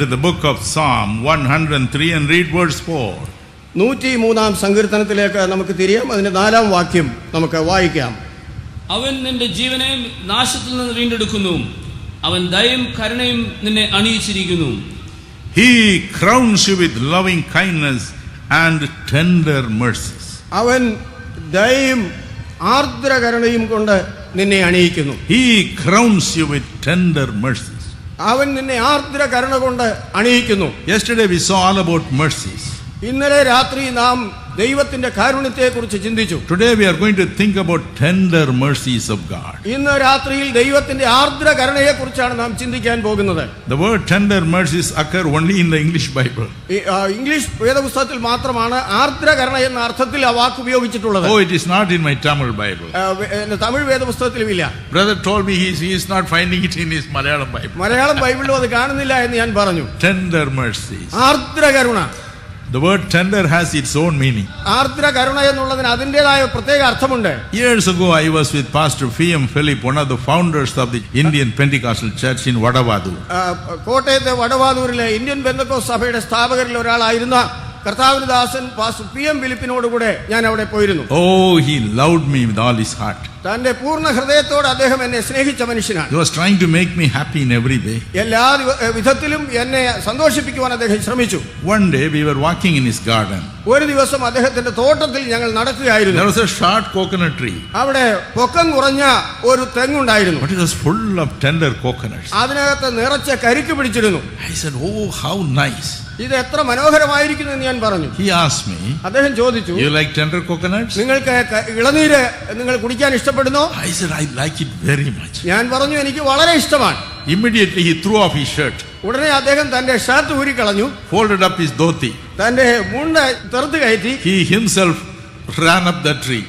to the book of Psalm 103 and read verse 4. 103-ാം സങ്കീർത്തനത്തിലേക്ക് നമുക്ക് തിരിയാം. അതിന്റെ 4-ാം വാക്യം നമുക്ക് വായിക്കാം. അവൻ നിന്റെ ജീവനെ നാശത്തിൽ നിന്ന് വീണ്ടെടുക്കുന്നു, അവൻ ദയയും കരുണയും നിന്നെ അണിയിച്ചിരിക്കുന്നു. He crowns you with loving kindness and tender mercies. അവൻ ദയയും ആർദ്രകരുണയും കൊണ്ട് നിന്നെ അണിയിക്കുന്നു. He crowns you with tender mercies. അവൻ നിന്നെ ആർദ്രകരുണ കൊണ്ട് അണിയിക്കുന്നു. Yesterday we saw all about mercies. ഇന്നലെ രാത്രി നാം ദൈവത്തിന്റെ കാരുണ്യത്തെക്കുറിച്ച് ചിന്തിച്ചു. Today we are going to think about tender mercies of God. ഇന്ന് രാത്രിയിൽ ദൈവത്തിന്റെ ആർദ്രകരുണയെക്കുറിച്ചാണ് നാം ചിന്തിക്കാൻ പോകുന്നത്. The word tender mercies occur only in the English Bible. English വേദപുസ്തകത്തിൽ മാത്രമാണ് ആർദ്രകരുണ എന്ന അർത്ഥത്തിൽ ആ വാക്ക് ഉപയോഗിച്ചിട്ടുള്ളത്. Oh, it is not in my Tamil Bible. Tamil വേദപുസ്തകത്തിലും ഇല്ല. Brother told me he is not finding it in his Malayalam Bible. Malayalam ബൈബിളിലും അത് കാണുന്നില്ല എന്ന് ഞാൻ പറഞ്ഞു. Tender mercies. ആർദ്രകരുണ. The word tender has its own meaning. ആർദ്രകരുണ എന്നുള്ളതിന് അതിന്റേതായ പ്രത്യേക അർത്ഥമുണ്ട്. Years ago I was with Pastor P.M. Philip, one of the founders of the Indian Pentecostal Church in Vadavadu. കോട്ടയത്തെ വടവാതൂരിലെ ഇന്ത്യൻ പെന്തക്കോസ്ത് സഭയുടെ സ്ഥാപകരിൽ ഒരാളായിരുന്ന കർത്താവിന്റെ ദാസൻ പാസ്റ്റർ പി.എം. ഫിലിപ്പിനോടുകൂടെ ഞാൻ അവിടെ പോയിരുന്നു. Oh, he loved me with all his heart. തന്റെ പൂർണ്ണ ഹൃദയത്തോടെ അദ്ദേഹം എന്നെ സ്നേഹിച്ച മനുഷ്യനാണ്. He was trying to make me happy in every way. എല്ലാ വിധത്തിലും എന്നെ സന്തോഷിപ്പിക്കുവാൻ അദ്ദേഹം ശ്രമിച്ചു. One day we were walking in his garden. ഒരു ദിവസം അദ്ദേഹത്തിന്റെ തോട്ടത്തിൽ ഞങ്ങൾ നടക്കുകയായിരുന്നു. There was a short coconut tree. അവിടെ പൊക്കം കുറഞ്ഞ ഒരു തെങ്ങുണ്ടായിരുന്നു. But it was full of tender coconuts. അതിനകത്ത് നിറച്ച കരിക്ക് പിടിച്ചിരുന്നു. I said, "Oh, how nice." ഇത് എത്ര മനോഹരമായിരിക്കുന്നു എന്ന് ഞാൻ പറഞ്ഞു. He asked me, അദ്ദേഹം ചോദിച്ചു, "You like tender coconuts?" നിങ്ങൾക്ക് ഇളനീര് നിങ്ങൾ കുടിക്കാൻ ഇഷ്ടപ്പെടുന്നോ? I said, "I like it very much." ഞാൻ പറഞ്ഞു, എനിക്ക് വളരെ ഇഷ്ടമാണ്. Immediately he threw off his shirt. ഉടനെ അദ്ദേഹം തന്റെ shirt ഊരിക്കളഞ്ഞു, folded up his dhoti. തന്റെ മുണ്ട് തെറുത്ത് കയറ്റി. He himself ran up the tree.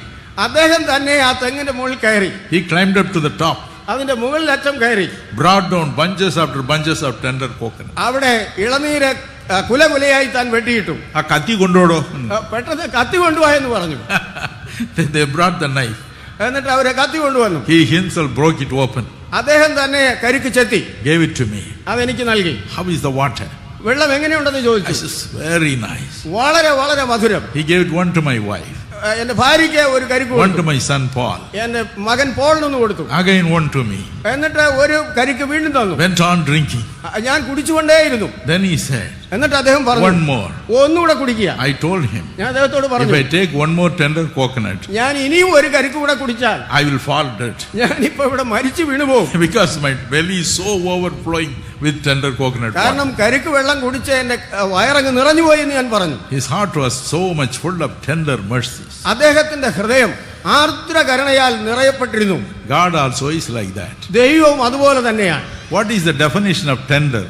അദ്ദേഹം തന്നെ ആ തെങ്ങിന്റെ മുകളിൽ കയറി. He climbed up to the top. അതിന്റെ മുകളിൽ അറ്റം കയറി. Brought down bunches after bunches of tender coconut. അവിടെ ഇളനീര് കുലകുലയായി താൻ വെട്ടിയിട്ടു. ആ കത്തി കൊണ്ടോടോ. പെട്ടെന്ന് കത്തി കൊണ്ടുപോയെന്ന് പറഞ്ഞു. They brought the knife. എന്നിട്ട് അവരെ കത്തി കൊണ്ടുവന്നു. He himself broke it open. അദ്ദേഹം തന്നെ കരിക്ക് ചെത്തി. Gave it to me. അതെനിക്ക് നൽകി. How is the water? വെള്ളം എങ്ങനെയുണ്ടെന്ന് ചോദിച്ചു. This is very nice. വളരെ വളരെ മധുരം. He gave it one to my wife. എന്റെ ഭാര്യയ്ക്ക് ഒരു കരിക്ക് കൊടുത്തു. One to my son Paul. എന്റെ മകൻ പോളിനൊന്ന് കൊടുത്തു. Again one to me. എന്നിട്ട് ഒരു കരിക്ക് വീണ്ടും തന്നു. Went on drinking. ഞാൻ കുടിച്ചുകൊണ്ടേയിരുന്നു. Then he said, എന്നിട്ട് അദ്ദേഹം പറഞ്ഞു, "One more." ഒന്നുകൂടെ കുടിക്കുക. I told him, ഞാൻ അദ്ദേഹത്തോട് "If പറഞ്ഞു, I take one more tender coconut, ഞാൻ ഇനിയും ഒരു കരിക്ക് കൂടെ കുടിച്ചാൽ I will fall dead." ഞാൻ ഇപ്പൊ ഇവിടെ മരിച്ചു വീണുപോകും. Because my belly is so overflowing with tender coconut കാരണം water. കരിക്ക് വെള്ളം കുടിച്ച് എന്റെ വയറങ്ങ് നിറഞ്ഞുപോയി എന്ന് ഞാൻ പറഞ്ഞു. His heart was so much full of tender mercies. അദ്ദേഹത്തിന്റെ ഹൃദയം ആർദ്രകരുണയാൽ നിറയപ്പെട്ടിരുന്നു. God also is like that. ദൈവവും അതുപോലെ തന്നെയാണ്. What is the definition of tender?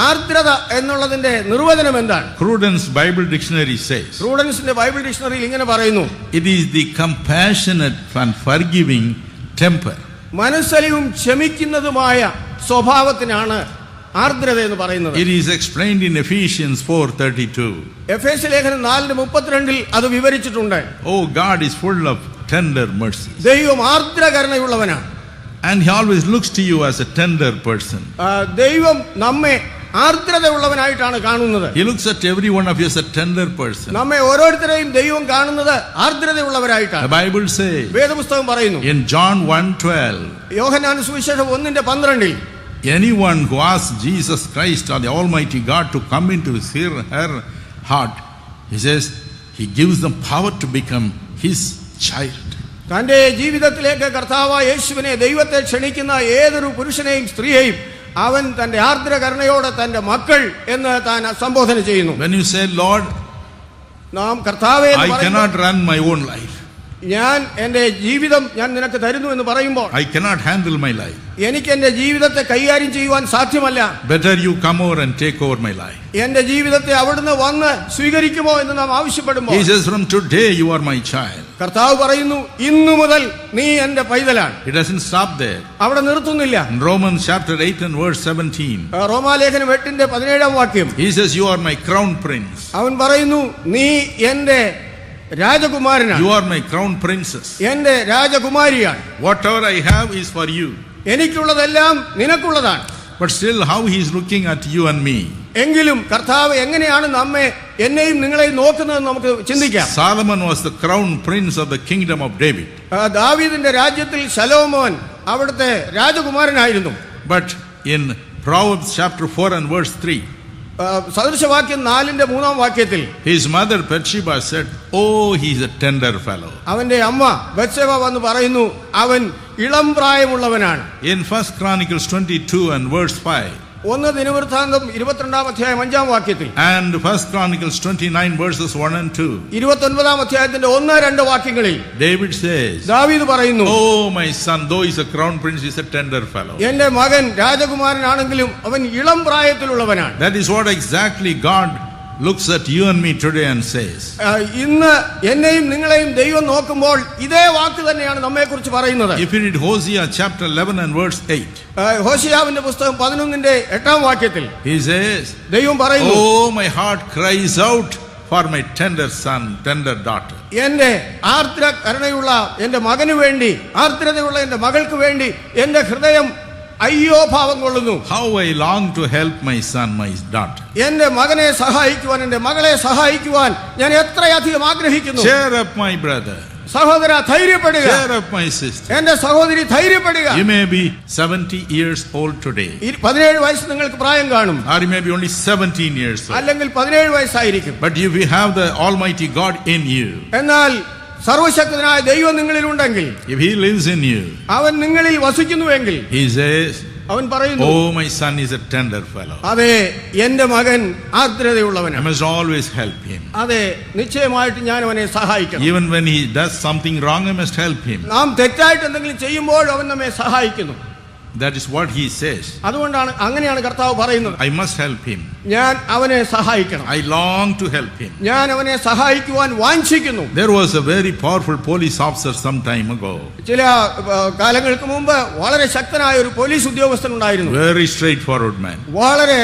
ആർദ്രത എന്നുള്ളതിന്റെ നിർവചനം എന്താണ്? Cruden's Bible Dictionary says, പ്രൂഡൻസിന്റെ ബൈബിൾ ഡിക്ഷണറിയിൽ ഇങ്ങനെ പറയുന്നു, it is the compassionate and forgiving temper. മനസ്സലിവും ക്ഷമിക്കുന്നതുമായ സ്വഭാവത്തിനാണ് ആർദ്രത എന്ന് പറയുന്നത്. It is explained in Ephesians 4:32. എഫേസ്യ ലേഖനം 4:32 അത് വിവരിച്ചിട്ടുണ്ട്. Oh, God is full of tender mercies. ദൈവം ആർദ്രകരുണയുള്ളവനാണ്. And he always looks to you as a tender person. ദൈവം നമ്മെ ആർദ്രതയുള്ളവനായിട്ടാണ് കാണുന്നത്. He looks at every one of you as a tender person. നമ്മെ ഓരോരുത്തരെയും ദൈവം കാണുന്നത് ആർദ്രതയുള്ളവരായിട്ടാണ്. The Bible says, വേദപുസ്തകം പറയുന്നു, in John 1:12, യോഹന്നാൻ സുവിശേഷം 1:12, anyone who asks Jesus Christ or the Almighty God to come into his her heart, he says, he gives them power to become his child. തന്റെ ജീവിതത്തിലേക്ക് കർത്താവായ യേശുവിനെ ദൈവത്തെ ക്ഷണിക്കുന്ന ഏതൊരു പുരുഷനെയും സ്ത്രീയെയും അവൻ തന്റെ ആർദ്രകരുണയോടെ തന്റെ മക്കൾ എന്ന് താൻ സംബോധന ചെയ്യുന്നു. When you say, Lord, നാം കർത്താവേ, I cannot run my own life. ഞാൻ എന്റെ ജീവിതം ഞാൻ നിനക്ക് തരുന്നു എന്ന് പറയുമ്പോൾ, I cannot handle my life. എനിക്ക് എന്റെ ജീവിതത്തെ കൈകാര്യം ചെയ്യുവാൻ സാധ്യമല്ല. Better you come over and take over my life. എന്റെ ജീവിതത്തെ അവിടുന്ന് വന്ന് സ്വീകരിക്കുമോ എന്ന് നാം ആവശ്യപ്പെടുമ്പോൾ, he says, from today you are my child. കർത്താവ് പറയുന്നു, ഇന്നു മുതൽ നീ എന്റെ പൈതലാണ്. It doesn't stop there. അവിടെ നിർത്തുന്നില്ല. In Romans chapter 8 and verse 17, റോമാലേഖനം 8:17 വാക്യം, he says, you are my crown prince. അവൻ പറയുന്നു, നീ എന്റെ രാജകുമാരനാണ്. You are my crown princess. എന്റെ രാജകുമാരിയാണ്. Whatever I have is for you. എനിക്കുള്ളതെല്ലാം നിനക്കുള്ളതാണ്. But still, how he is looking at you and me. എങ്കിലും കർത്താവ് എങ്ങനെയാണ് നമ്മെ എന്നെയും നിങ്ങളെയും നോക്കുന്നതെന്ന് നമുക്ക് ചിന്തിക്കാം. Solomon was the crown prince of the kingdom of David. ദാവീദിന്റെ രാജ്യത്തിൽ ശലോമോൻ അവിടുത്തെ രാജകുമാരനായിരുന്നു. But in Proverbs chapter 4 and verse 3, സദൃശവാക്യം 4ന്റെ 3-ാം വാക്യത്തിൽ his mother Bathsheba said, "Oh, he is a tender fellow." അവന്റെ അമ്മ ബത്ശേബ വന്ന് പറയുന്നു, അവൻ ഇളം പ്രായമുള്ളവനാണ്. In 1 Chronicles 22 and verse 5, 1 ദിനവൃത്താന്തം 22-ാം അധ്യായം 5-ാം വാക്യത്തിൽ, and 1 Chronicles 29 verses 1 and 2, 29-ാം അധ്യായത്തിന്റെ 1-2 വാക്യങ്ങളിൽ David says, ദാവീദ് പറയുന്നു, "Oh, my son, though he is a crown prince, he is a tender fellow." എന്റെ മകൻ രാജകുമാരനാണെങ്കിലും അവൻ ഇളം പ്രായത്തിലുള്ളവനാണ്. That is what exactly God looks at you and me today and says. ഇന്ന് എന്നെയും നിങ്ങളെയും ദൈവം നോക്കുമ്പോൾ ഇതേ വാക്ക് തന്നെയാണ് നമ്മെക്കുറിച്ച് പറയുന്നത്. If you read Hosea chapter 11 and verse 8, ഹോശിയാവിന്റെ പുസ്തകം 11ന്റെ 8-ാം വാക്യത്തിൽ he says, ദൈവം പറയുന്നു, "Oh, my heart cries out for my tender son, tender daughter." എന്റെ ആർദ്ര കരുണയുള്ള എന്റെ മകന് വേണ്ടി, ആർദ്രതയുള്ള എന്റെ മകൾക്ക് വേണ്ടി എന്റെ ഹൃദയം അയ്യോ ഭാവം കൊള്ളുന്നു. How I long to help my son, my daughter. എന്റെ മകനെ സഹായിക്കുവാൻ, എന്റെ മകളെ സഹായിക്കുവാൻ ഞാൻ എത്രയധികം ആഗ്രഹിക്കുന്നു. Cheer up, my brother. സഹോദര ധൈര്യപ്പെടുക. Cheer up, my sister. എന്റെ സഹോദരി ധൈര്യപ്പെടുക. You may be 70 years old today, 17 വയസ്സ് നിങ്ങൾക്ക് പ്രായം കാണും, or you may be only 17 years old. അല്ലെങ്കിൽ 17 വയസ്സായിരിക്കും. But if you have the Almighty God in you, എന്നാൽ സർവശക്തനായ ദൈവം നിങ്ങളിൽ ഉണ്ടെങ്കിൽ, if he lives in you, അവൻ നിങ്ങളിൽ വസിക്കുന്നുവെങ്കിൽ, he says, അവൻ പറയുന്നു, "Oh, my son is a tender fellow. അതെ എന്റെ മകൻ I ആർദ്രതയുള്ളവനാണ്. must always help him. അതെ നിശ്ചയമായിട്ട് ഞാൻ അവനെ സഹായിക്കണം. Even when he does something wrong, I must help him." നാം തെറ്റായിട്ട് എന്തെങ്കിലും ചെയ്യുമ്പോൾ അവൻ നമ്മെ സഹായിക്കുന്നു. That is what he says. അതുകൊണ്ടാണ് അങ്ങനെയാണ് കർത്താവ് പറയുന്നത്, I must help him. ഞാൻ അവനെ സഹായിക്കണം. I long to help him. ഞാൻ അവനെ സഹായിക്കുവാൻ വാഞ്ചിക്കുന്നു. There was a very powerful police officer some time ago. ചില കാലങ്ങൾക്ക് മുമ്പ് വളരെ ശക്തനായ ഒരു പോലീസ് ഉദ്യോഗസ്ഥൻ ഉണ്ടായിരുന്നു. Very straightforward man. വളരെ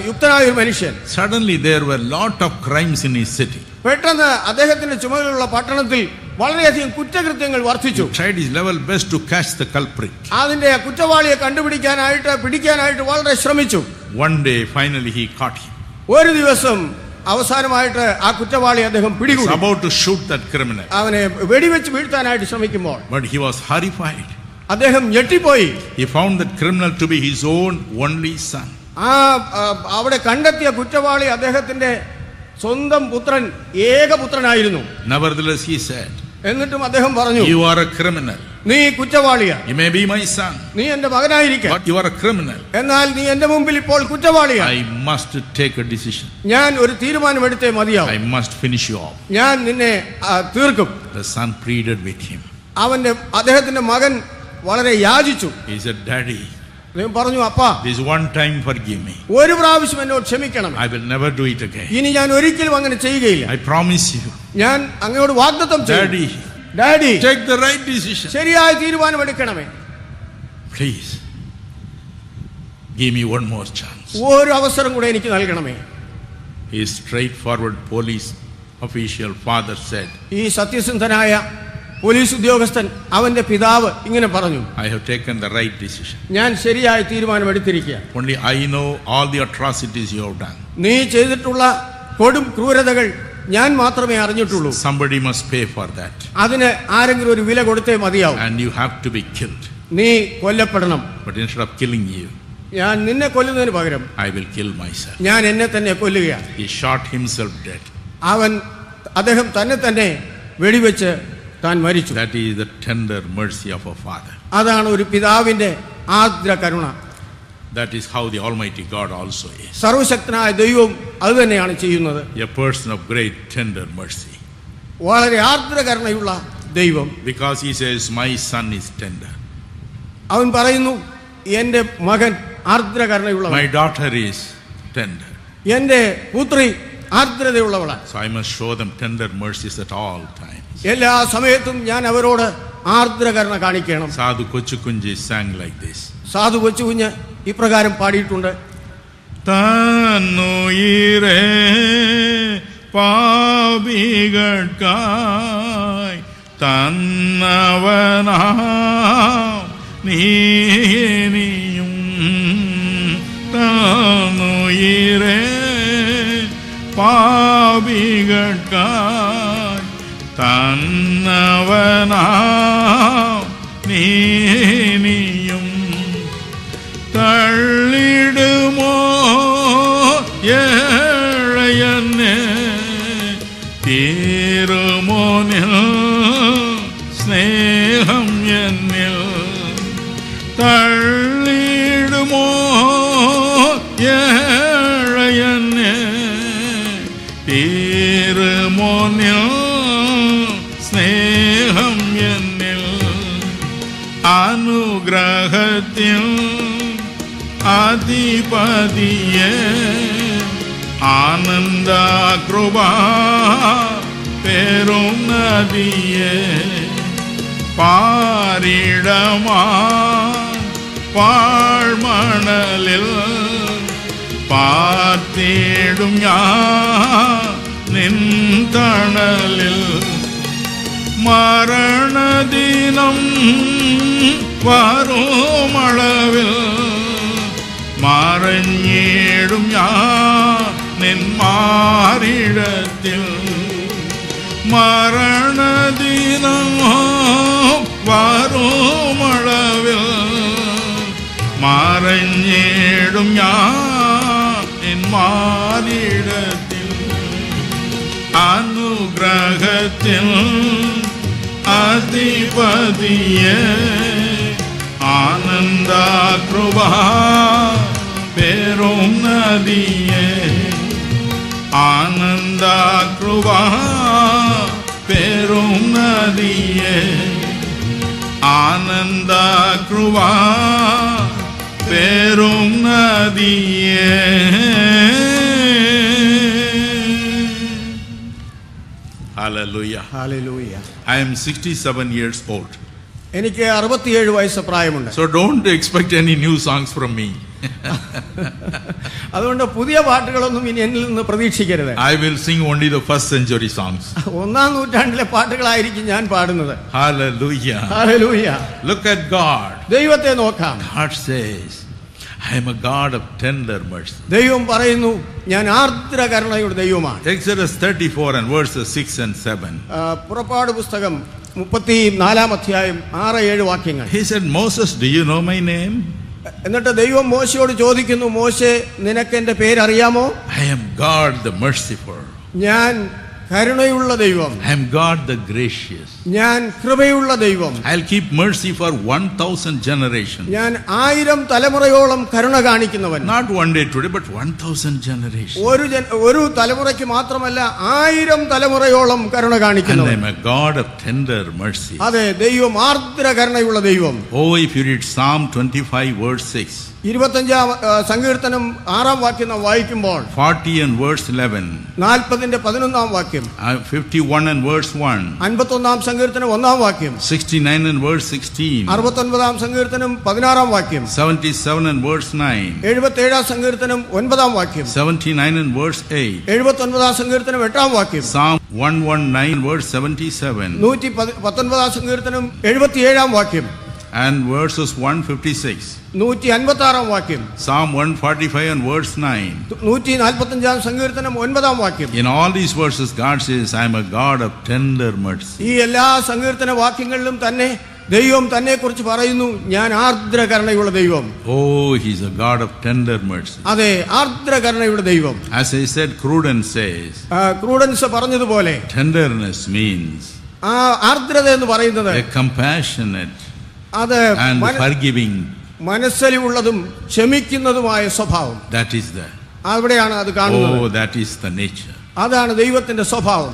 യുക്തനായ ഒരു മനുഷ്യൻ. Suddenly there were lot of crimes in his city. പെട്ടെന്ന് അദ്ദേഹത്തിന്റെ ചുമതലയുള്ള പട്ടണത്തിൽ വളരെയധികം കുറ്റകൃത്യങ്ങൾ വർദ്ധിച്ചു. He tried his level best to catch the culprit. അതിന്റെ കുറ്റവാളിയെ പിടിക്കാനായിട്ട് വളരെ ശ്രമിച്ചു. One day finally he caught him. ഒരു ദിവസം അവസാനമായിട്ട് ആ കുറ്റവാളി അദ്ദേഹം He was പിടികൂടി. about to shoot that criminal, അവനെ വെടിവെച്ച് വീഴ്ത്താനായിട്ട് ശ്രമിക്കുമ്പോൾ but he was horrified. അദ്ദേഹം ഞെട്ടിപ്പോയി. He found that criminal to be his own only son. അവിടെ കണ്ടെത്തിയ കുറ്റവാളി അദ്ദേഹത്തിന്റെ സ്വന്തം പുത്രൻ, ഏകപുത്രനായിരുന്നു. Nevertheless he said, എന്നിട്ടും അദ്ദേഹം പറഞ്ഞു, "You are a criminal. നീ കുറ്റവാളിയാ. You may be my son, നീ എന്റെ മകനായിരിക്കാം, but you are a criminal. എന്നാൽ നീ എന്റെ മുമ്പിൽ ഇപ്പോൾ കുറ്റവാളിയാ. I must take a decision. ഞാൻ ഒരു തീരുമാനമെടുത്തേ മതിയാവും. I must finish you off." ഞാൻ നിന്നെ തീർക്കും. The son pleaded with him. അദ്ദേഹത്തിന്റെ മകൻ വളരെ യാചിച്ചു. He said, "Daddy, അദ്ദേഹം പറഞ്ഞു, അപ്പാ, this one time forgive me. ഒരു പ്രാവശ്യം എന്നോട് ക്ഷമിക്കണം. I will never do it again. ഇനി ഞാൻ ഒരിക്കലും അങ്ങനെ ചെയ്യുകയില്ല. I promise you." ഞാൻ അങ്ങയോട് വാഗ്ദത്തം ചെയ്യും. Daddy, take the right decision. ശരിയായ തീരുമാനം എടുക്കണമേ. Please give me one more chance. ഒരു അവസരം കൂടെ എനിക്ക് നൽകണമേ. His straightforward police official father said, ഈ സത്യസന്ധനായ പോലീസ് ഉദ്യോഗസ്ഥൻ, അവന്റെ പിതാവ് ഇങ്ങനെ പറഞ്ഞു, "I have taken the right decision. ഞാൻ ശരിയായ തീരുമാനം എടുത്തിരിക്കുക. Only I know all the atrocities you have done. നീ ചെയ്തിട്ടുള്ള കൊടും ക്രൂരതകൾ ഞാൻ മാത്രമേ അറിഞ്ഞിട്ടുള്ളൂ. Somebody must pay for that. അതിന് ആരെങ്കിലും ഒരു വില കൊടുത്തേ മതിയാവും. And you have to be killed. നീ കൊല്ലപ്പെടണം. But instead of killing you, ഞാൻ നിന്നെ കൊല്ലുന്നതിന് പകരം I will kill myself." ഞാൻ എന്നെ തന്നെ കൊല്ലുകയാണ്. He shot himself dead. അദ്ദേഹം തന്നെ വെടിവെച്ച് താൻ മരിച്ചു. That is the tender mercy of a father. അതാണ് ഒരു പിതാവിന്റെ ആർദ്ര കരുണ. That is how the Almighty God also is. സർവശക്തനായ ദൈവം അത് തന്നെയാണ് ചെയ്യുന്നത്. A person of great tender mercy. വളരെ ആർദ്ര കരുണയുള്ള ദൈവം. Because he says, "My son is tender. അവൻ പറയുന്നു, എന്റെ മകൻ ആർദ്ര കരുണയുള്ളവൻ. My daughter is tender. എന്റെ പുത്രി ആർദ്രതയുള്ളവളാണ്." So I must show them tender mercies at all times. എല്ലാ സമയത്തും ഞാൻ അവരോട് ആർദ്ര കരുണ കാണിക്കണം. Sadhu Kochukunji sang like this. സാധു കൊച്ചുകുഞ്ഞ് ഇപ്രകാരം പാടിയിട്ടുണ്ട്. തന്നുയിരേ പാപികൾക്കായി തന്നവനാം നീയും പാപികൾക്കായി തന്നവനാം നീനിയും തള്ളിടുമോ ഏഴയനെ തീരുമോനിൽ സ്നേഹം എന്നിൽ തള്ളിടുമോ ഏഴയനെ തീരുമോനിൽ സ്നേഹം എന്നിൽ അനുഗ്രഹത്തിൽ അധിപതിയെ ആനന്ദ കൃപ പേരും നദിയെ പാരിടമാ പാഴ്മണലിൽ പാർത്തിടും ഞാൻ നിൻ തണലിൽ മരണദിനം വരുമളവിൽ മറഞ്ഞിടും ഞാൻ നിൻ മാറിടത്തിൽ മരണദിനം വരുമളവിൽ മറഞ്ഞിടും ഞാൻ നിൻ മാറിടത്തിൽ അനുഗ്രഹത്തിൽ അധിപതിയെ ആനന്ദ കൃപ പേരും നദിയെ ആനന്ദ കൃപ പേരും നദിയെ ആനന്ദ കൃപ പേരും നദിയെ. Hallelujah. Hallelujah. I am 67 years old. എനിക്ക് 67 വയസ്സ് പ്രായമുണ്ട്. So don't expect any new songs from me. അതുകൊണ്ട് പുതിയ പാട്ടുകളൊന്നും ഇനി എന്നിൽ നിന്ന് പ്രതീക്ഷിക്കരുത്. I will sing only the first century songs. ഒന്നാം നൂറ്റാണ്ടിലെ പാട്ടുകളായിരിക്കും ഞാൻ പാടുന്നത്. Hallelujah. Hallelujah. Look at God. ദൈവത്തെ നോക്കാം. God says, I am a God of tender mercy. ദൈവം പറയുന്നു ഞാൻ ആർദ്ര കരുണയുടെ ദൈവമാണ്. Exodus 34 and verses 6 and 7. പുറപ്പാട് പുസ്തകം 34 അധ്യായം 6-7 വാക്യങ്ങൾ. He said, Moses, do you know my name? എന്നിട്ട് ദൈവം മോശയോട് ചോദിക്കുന്നു, മോശെ നിനക്ക് എന്റെ പേരറിയാമോ? I am God the merciful. ഞാൻ കരുണയുള്ള ദൈവം. I am God the gracious. ഞാൻ കൃപയുള്ള ദൈവം. I'll keep mercy for 1000 generations. ഞാൻ 1000 തലമുറയോളം കരുണ കാണിക്കുന്നവൻ. Not one day today, but 1000 generations. ഒരു തലമുറയ്ക്ക് മാത്രമല്ല 1000 തലമുറയോളം കരുണ And കാണിക്കുന്നവൻ. I am a God of tender mercy. അതെ, ദൈവം ആർദ്ര കരുണയുള്ള ദൈവം. Oh, if you read Psalm 25 verse 6. 25 സങ്കീർത്തനം 6 വാക്യം നാം വായിക്കുമ്പോൾ 40 and verse 11. 40 11 വാക്യം, 51 and verse 1. 51 സങ്കീർത്തനം 1 വാക്യം, 69 and verse 16. 69 സങ്കീർത്തനം 16 വാക്യം, 77 and verse 9. 77 സങ്കീർത്തനം 9 വാക്യം, 79 and verse 8. 79 സങ്കീർത്തനം 8 വാക്യം, Psalm 119 verse 77. 119 സങ്കീർത്തനം 77 വാക്യം, And verses 156. 156 വാക്യം, Psalm 145 and verse 9. 145 സങ്കീർത്തനം 9 വാക്യം. In all these verses, God says, I am a God of tender mercy. ഈ എല്ലാ സങ്കീർത്തന വാക്യങ്ങളിലും തന്നെ ദൈവം തന്നെ കുറിച്ച് പറയുന്നു, ഞാൻ ആർദ്ര കരുണയുള്ള ദൈവം. Oh, He's a God of tender mercy. അതെ, ആർദ്ര കരുണയുടെ ദൈവം. As I said, Cruden says, ക്രൂഡൻസ് പറഞ്ഞതുപോലെ tenderness means ആ ആർദ്രത എന്ന് പറയുന്നത് a compassionate അത് and forgiving. മനസ്സലിവുള്ളതും ക്ഷമിക്കുന്നതുമായ സ്വഭാവം. That is the. അവിടെയാണ് അത് കാണുന്നത്. Oh, that is the nature. അതാണ് ദൈവത്തിന്റെ സ്വഭാവം.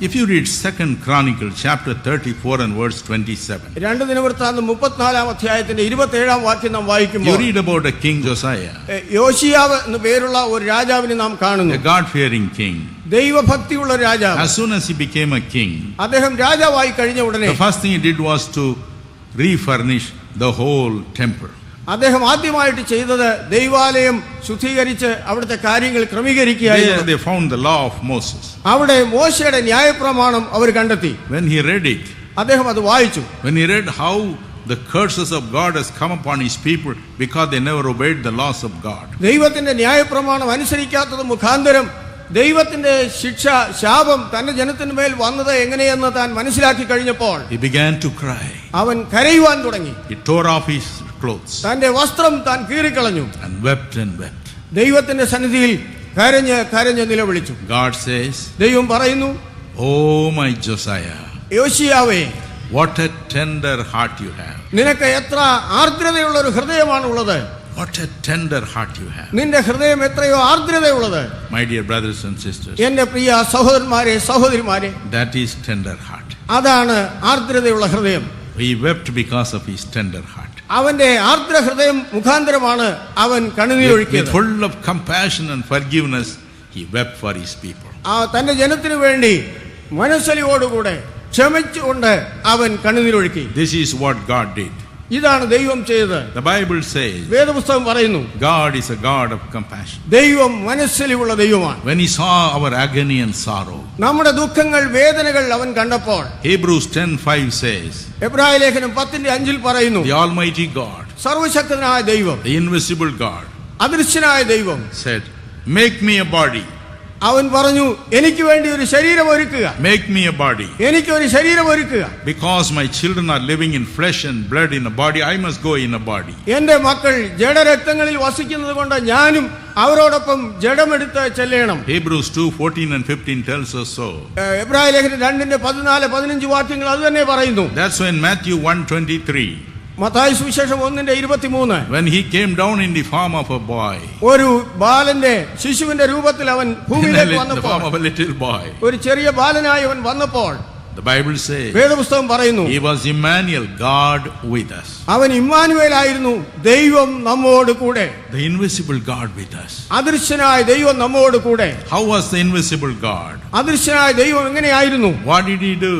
If you read 2 Chronicles chapter 34 and verse 27. 2 ദിനവൃത്താന്തം 34 അധ്യായത്തിന്റെ 27 വാക്യം നാം You വായിക്കുമ്പോൾ read about a king Josiah, യോശിയാവ് എന്ന് പേരുള്ള ഒരു രാജാവിനെ നാം കാണുന്നു. a God-fearing king. ദൈവഭക്തിയുള്ള രാജാവ്. As soon as he became a king, അദ്ദേഹം രാജാവായി കഴിഞ്ഞ ഉടനെ the first thing he did was to refurnish the whole temple. അദ്ദേഹം ആദ്യമായിട്ട് ചെയ്തത് ദൈവാലയം ശുദ്ധീകരിച്ച് അവിടുത്തെ കാര്യങ്ങൾ ക്രമീകരിക്കുകയായിരുന്നു. They found the law of Moses. അവിടെ മോശയുടെ ന്യായപ്രമാണം അവർ കണ്ടെത്തി. When he read it, അദ്ദേഹം അത് വായിച്ചു. when he read how the curses of God has come upon his people because they never obeyed the laws of God. ദൈവത്തിന്റെ ന്യായപ്രമാണം അനുസരിക്കാത്തത് മുഖാന്തരം ദൈവത്തിന്റെ ശിക്ഷ ശാപം തന്റെ ജനത്തിന് മേൽ വന്നത് എങ്ങനെയെന്ന് താൻ മനസ്സിലാക്കി കഴിഞ്ഞപ്പോൾ He began to cry. അവൻ കരയുവാൻ തുടങ്ങി. He tore off his clothes തന്റെ വസ്ത്രം താൻ കീറിക്കളഞ്ഞു. and wept and wept. ദൈവത്തിന്റെ സന്നിധിയിൽ കരഞ്ഞ് കരഞ്ഞ് നിലവിളിച്ചു. God says, ദൈവം പറയുന്നു, "Oh my Josiah, യോശിയാവേ, what a tender heart you have. നിനക്ക് എത്ര ആർദ്രതയുള്ള ഒരു ഹൃദയമാണ് ഉള്ളത്. What a tender heart you have." നിന്റെ ഹൃദയം എത്രയോ ആർദ്രതയുള്ളത്. My dear brothers and sisters, എന്റെ പ്രിയ സഹോദരന്മാരെ സഹോദരിമാരെ, that is tender heart. അതാണ് ആർദ്രതയുള്ള ഹൃദയം. He wept because of his tender heart. അവന്റെ ആർദ്ര ഹൃദയം മുഖാന്തരമാണ് അവൻ കണ്ണുനീരൊഴുക്കിയത്. Full of compassion and forgiveness, he wept for his people. തന്റെ ജനത്തിനു വേണ്ടി മനസ്സലിയോടുകൂടെ ക്ഷമിച്ചുകൊണ്ട് അവൻ കണ്ണുനീരൊഴുക്കി. This is what God did. ഇതാണ് ദൈവം ചെയ്തത്. The Bible says വേദപുസ്തകം പറയുന്നു, God is a God of compassion. ദൈവം മനസ്സലിവുള്ള ദൈവമാണ്. When he saw our agony and sorrow, നമ്മുടെ ദുഃഖങ്ങൾ വേദനകൾ അവൻ കണ്ടപ്പോൾ, Hebrews 10:5 says, എബ്രായ ലേഖനം 10:5 പറയുന്നു, the Almighty God, സർവശക്തനായ ദൈവം, the invisible God, അദൃശ്യനായ ദൈവം said, "Make me a body. അവൻ പറഞ്ഞു, എനിക്ക് വേണ്ടി ഒരു ശരീരം ഒരുക്കുക. Make me a body. എനിക്ക് ഒരു ശരീരം ഒരുക്കുക. Because my children are living in flesh and blood in a body, I must go in a body." എന്റെ മക്കൾ ജഡരക്തങ്ങളിൽ വസിക്കുന്നത് കൊണ്ട് ഞാനും അവരോടൊപ്പം ജഡമെടുത്ത് ചെല്ലണം. Hebrews 2:14 and 15 tells us so. എബ്രായ ലേഖനം 2:14-15 വാക്യങ്ങൾ അത് തന്നെ പറയുന്നു. That's when Matthew 1:23, മത്തായി സുവിശേഷം 1:23, when he came down in the form of a boy, ഒരു ബാലന്റെ ശിശുവിന്റെ രൂപത്തിൽ അവൻ ഭൂമിയിലേക്ക് in the വന്നപ്പോൾ, form of a little boy, ഒരു ചെറിയ ബാലനായി അവൻ വന്നപ്പോൾ, the Bible says, വേദപുസ്തകം പറയുന്നു, he was Emmanuel, God with us. അവൻ ഇമ്മാനുവേലായിരുന്നു, ദൈവം നമ്മോട് കൂടെ. The invisible God with us. അദൃശ്യനായ ദൈവം നമ്മോട് കൂടെ. How was the invisible God? അദൃശ്യനായ ദൈവം എങ്ങനെയായിരുന്നു? What did he do?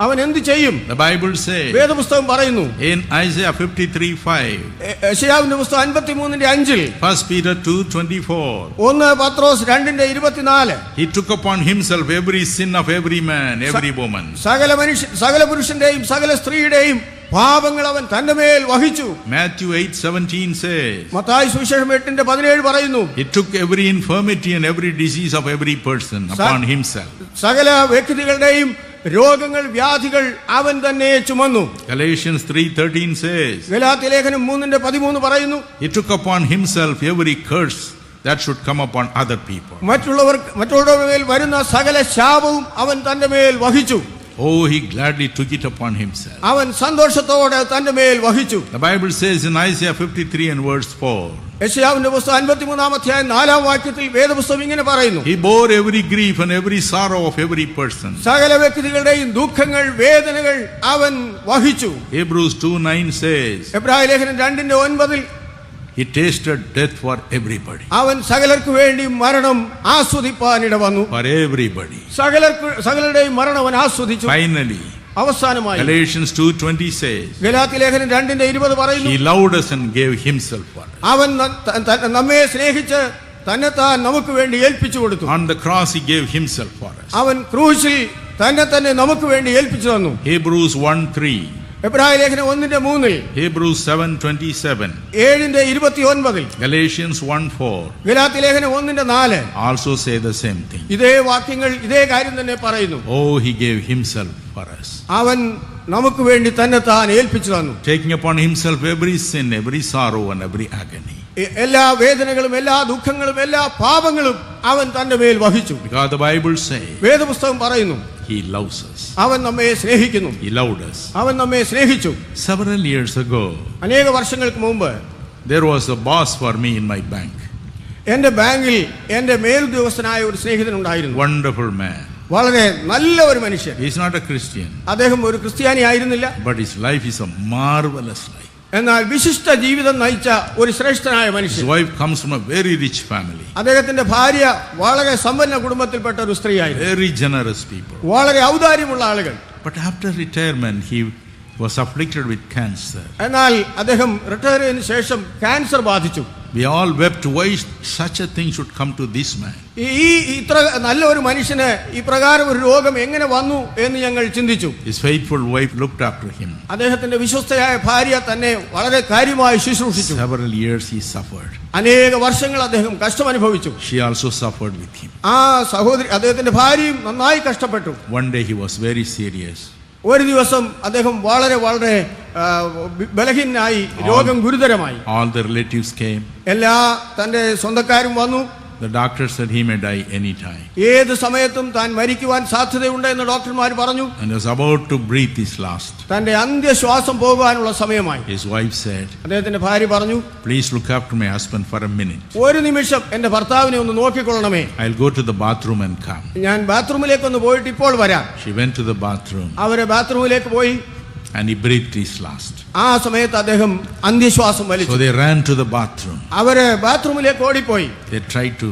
അവൻ എന്ത് ചെയ്യും? The Bible says വേദപുസ്തകം പറയുന്നു, in Isaiah 53:5, യെശയ്യാവിന്റെ പുസ്തകം 53:5, 1 Peter 2:24, 1 Pathros 2:24, he took upon himself every sin of every man, every woman. സകല പുരുഷന്റെയും സകല സ്ത്രീയുടെയും പാപങ്ങൾ അവൻ തന്റെ മേൽ വഹിച്ചു. Matthew 8:17 says, മത്തായി സുവിശേഷം 8:17 പറയുന്നു, he took every infirmity and every disease of every person upon himself. സകല വ്യക്തികളുടെയും രോഗങ്ങൾ വ്യാധികൾ അവൻ തന്നെ ചുമന്നു. Galatians 3:13 says, ഗലാത്യ ലേഖനം 3:13 പറയുന്നു, he took upon himself every curse that should come upon other people. മറ്റുള്ളവരുടെ മേൽ വരുന്ന സകല ശാപവും അവൻ തന്റെ മേൽ വഹിച്ചു. Oh, he gladly took it upon himself. അവൻ സന്തോഷത്തോടെ തന്റെ മേൽ വഹിച്ചു. The Bible says in Isaiah 53 and verse 4, യെശയ്യാവിന്റെ പുസ്തകം 53-ാം വാക്യത്തിൽ വേദപുസ്തകം ഇങ്ങനെ പറയുന്നു, he bore every grief and every sorrow of every person. സകല വ്യക്തികളുടെയും ദുഃഖങ്ങൾ വേദനകൾ അവൻ വഹിച്ചു. Hebrews 2:9 says, എബ്രായ ലേഖനം 2:9, he tasted death for everybody. അവൻ സകലർക്കു വേണ്ടി മരണം ആസ്വദിപ്പാനിട വന്നു. For everybody. സകലരുടെയും മരണം അവൻ ആസ്വദിച്ചു. Finally, അവസാനമായി Galatians 2:20 says, ഗലാത്യ ലേഖനം 2:20 പറയുന്നു, he loved us and gave himself for us. അവൻ നമ്മെ സ്നേഹിച്ച് തന്നെത്താൻ നമുക്ക് വേണ്ടി ഏൽപ്പിച്ചു കൊടുത്തു. On the cross he gave himself for us. അവൻ ക്രൂശിൽ തന്നെ നമുക്ക് വേണ്ടി ഏൽപ്പിച്ചു തന്നു. Hebrews 1:3, എബ്രായ ലേഖനം 1:3, Hebrews 7:27, 7:29, Galatians 1:4 ഗലാത്യ ലേഖനം 1:4 also say the same thing. ഇതേ വാക്യങ്ങൾ ഇതേ കാര്യം തന്നെ പറയുന്നു. Oh, he gave himself for us. അവൻ നമുക്ക് വേണ്ടി തന്നെത്താൻ ഏൽപ്പിച്ചു തന്നു. Taking upon himself every sin, every sorrow and every agony. എല്ലാ വേദനകളും എല്ലാ ദുഃഖങ്ങളും എല്ലാ പാപങ്ങളും അവൻ തന്റെ മേൽ വഹിച്ചു. Because the Bible says, വേദപുസ്തകം പറയുന്നു, he loves us. അവൻ നമ്മെ സ്നേഹിക്കുന്നു. He loved us. അവൻ നമ്മെ സ്നേഹിച്ചു. Several years ago, അനേക വർഷങ്ങൾക്ക് മുമ്പ് there was a boss for me in my bank. എന്റെ ബാങ്കിൽ എന്റെ മേലുദ്യോഗസ്ഥനായ ഒരു സ്നേഹിതൻ ഉണ്ടായിരുന്നു. Wonderful man. വളരെ നല്ല ഒരു മനുഷ്യൻ. He is not a Christian. അദ്ദേഹം ഒരു ക്രിസ്ത്യാനി ആയിരുന്നില്ല. But his life is a marvelous life. എന്നാൽ വിശിഷ്ട ജീവിതം നയിച്ച ഒരു ശ്രേഷ്ഠനായ His മനുഷ്യൻ. wife comes from a very rich family. അദ്ദേഹത്തിന്റെ ഭാര്യ വളരെ സമ്പന്ന കുടുംബത്തിൽപ്പെട്ട ഒരു സ്ത്രീയായിരുന്നു. Very generous people. വളരെ ഔദാര്യമുള്ള ആളുകൾ. But after retirement, he was afflicted with cancer. എന്നാൽ അദ്ദേഹം റിട്ടയർ ചെയ്തതിനു ശേഷം ക്യാൻസർ ബാധിച്ചു. We all wept why such a thing should come to this man. ഈ ഇത്ര നല്ല ഒരു മനുഷ്യന് ഈ പ്രകാരം ഒരു രോഗം എങ്ങനെ വന്നു എന്ന് ഞങ്ങൾ ചിന്തിച്ചു. His faithful wife looked after him. അദ്ദേഹത്തിന്റെ വിശ്വസ്തയായ ഭാര്യ തന്നെ വളരെ കാര്യമായി ശുശ്രൂഷിച്ചു. Several years he suffered. അനേക വർഷങ്ങൾ അദ്ദേഹം കഷ്ടം അനുഭവിച്ചു. She also suffered with him. ആ സഹോദരി അദ്ദേഹത്തിന്റെ ഭാര്യയും നന്നായി കഷ്ടപ്പെട്ടു. One day he was very serious. ഒരു ദിവസം അദ്ദേഹം വളരെ വളരെ ബലഹീനനായി, രോഗം ഗുരുതരമായി. All the relatives came. എല്ലാ തന്റെ സ്വന്തക്കാരും വന്നു. The doctor said he may die any time. ഏത് സമയത്തും താൻ മരിക്കുവാൻ സാധ്യതയുണ്ട് എന്ന് ഡോക്ടർമാർ പറഞ്ഞു. And he was about to breathe his last. തന്റെ അന്ത്യശ്വാസം പോകാനുള്ള സമയമായി. His wife said, അദ്ദേഹത്തിന്റെ ഭാര്യ പറഞ്ഞു, please look after my husband for a minute. ഒരു നിമിഷം എന്റെ ഭർത്താവിനെ ഒന്ന് നോക്കിക്കൊള്ളണമേ. I'll go to the bathroom and come. ഞാൻ ബാത്റൂമിലേക്ക് ഒന്ന് പോയിട്ട് ഇപ്പോൾ വരാം. She went to the bathroom. അവരെ ബാത്റൂമിലേക്ക് പോയി. And he breathed his last. ആ സമയത്ത് അദ്ദേഹം അന്ത്യശ്വാസം വലിച്ചു. So they ran to the bathroom. അവര് ബാത്റൂമിലേക്ക് ഓടിപ്പോയി. They tried to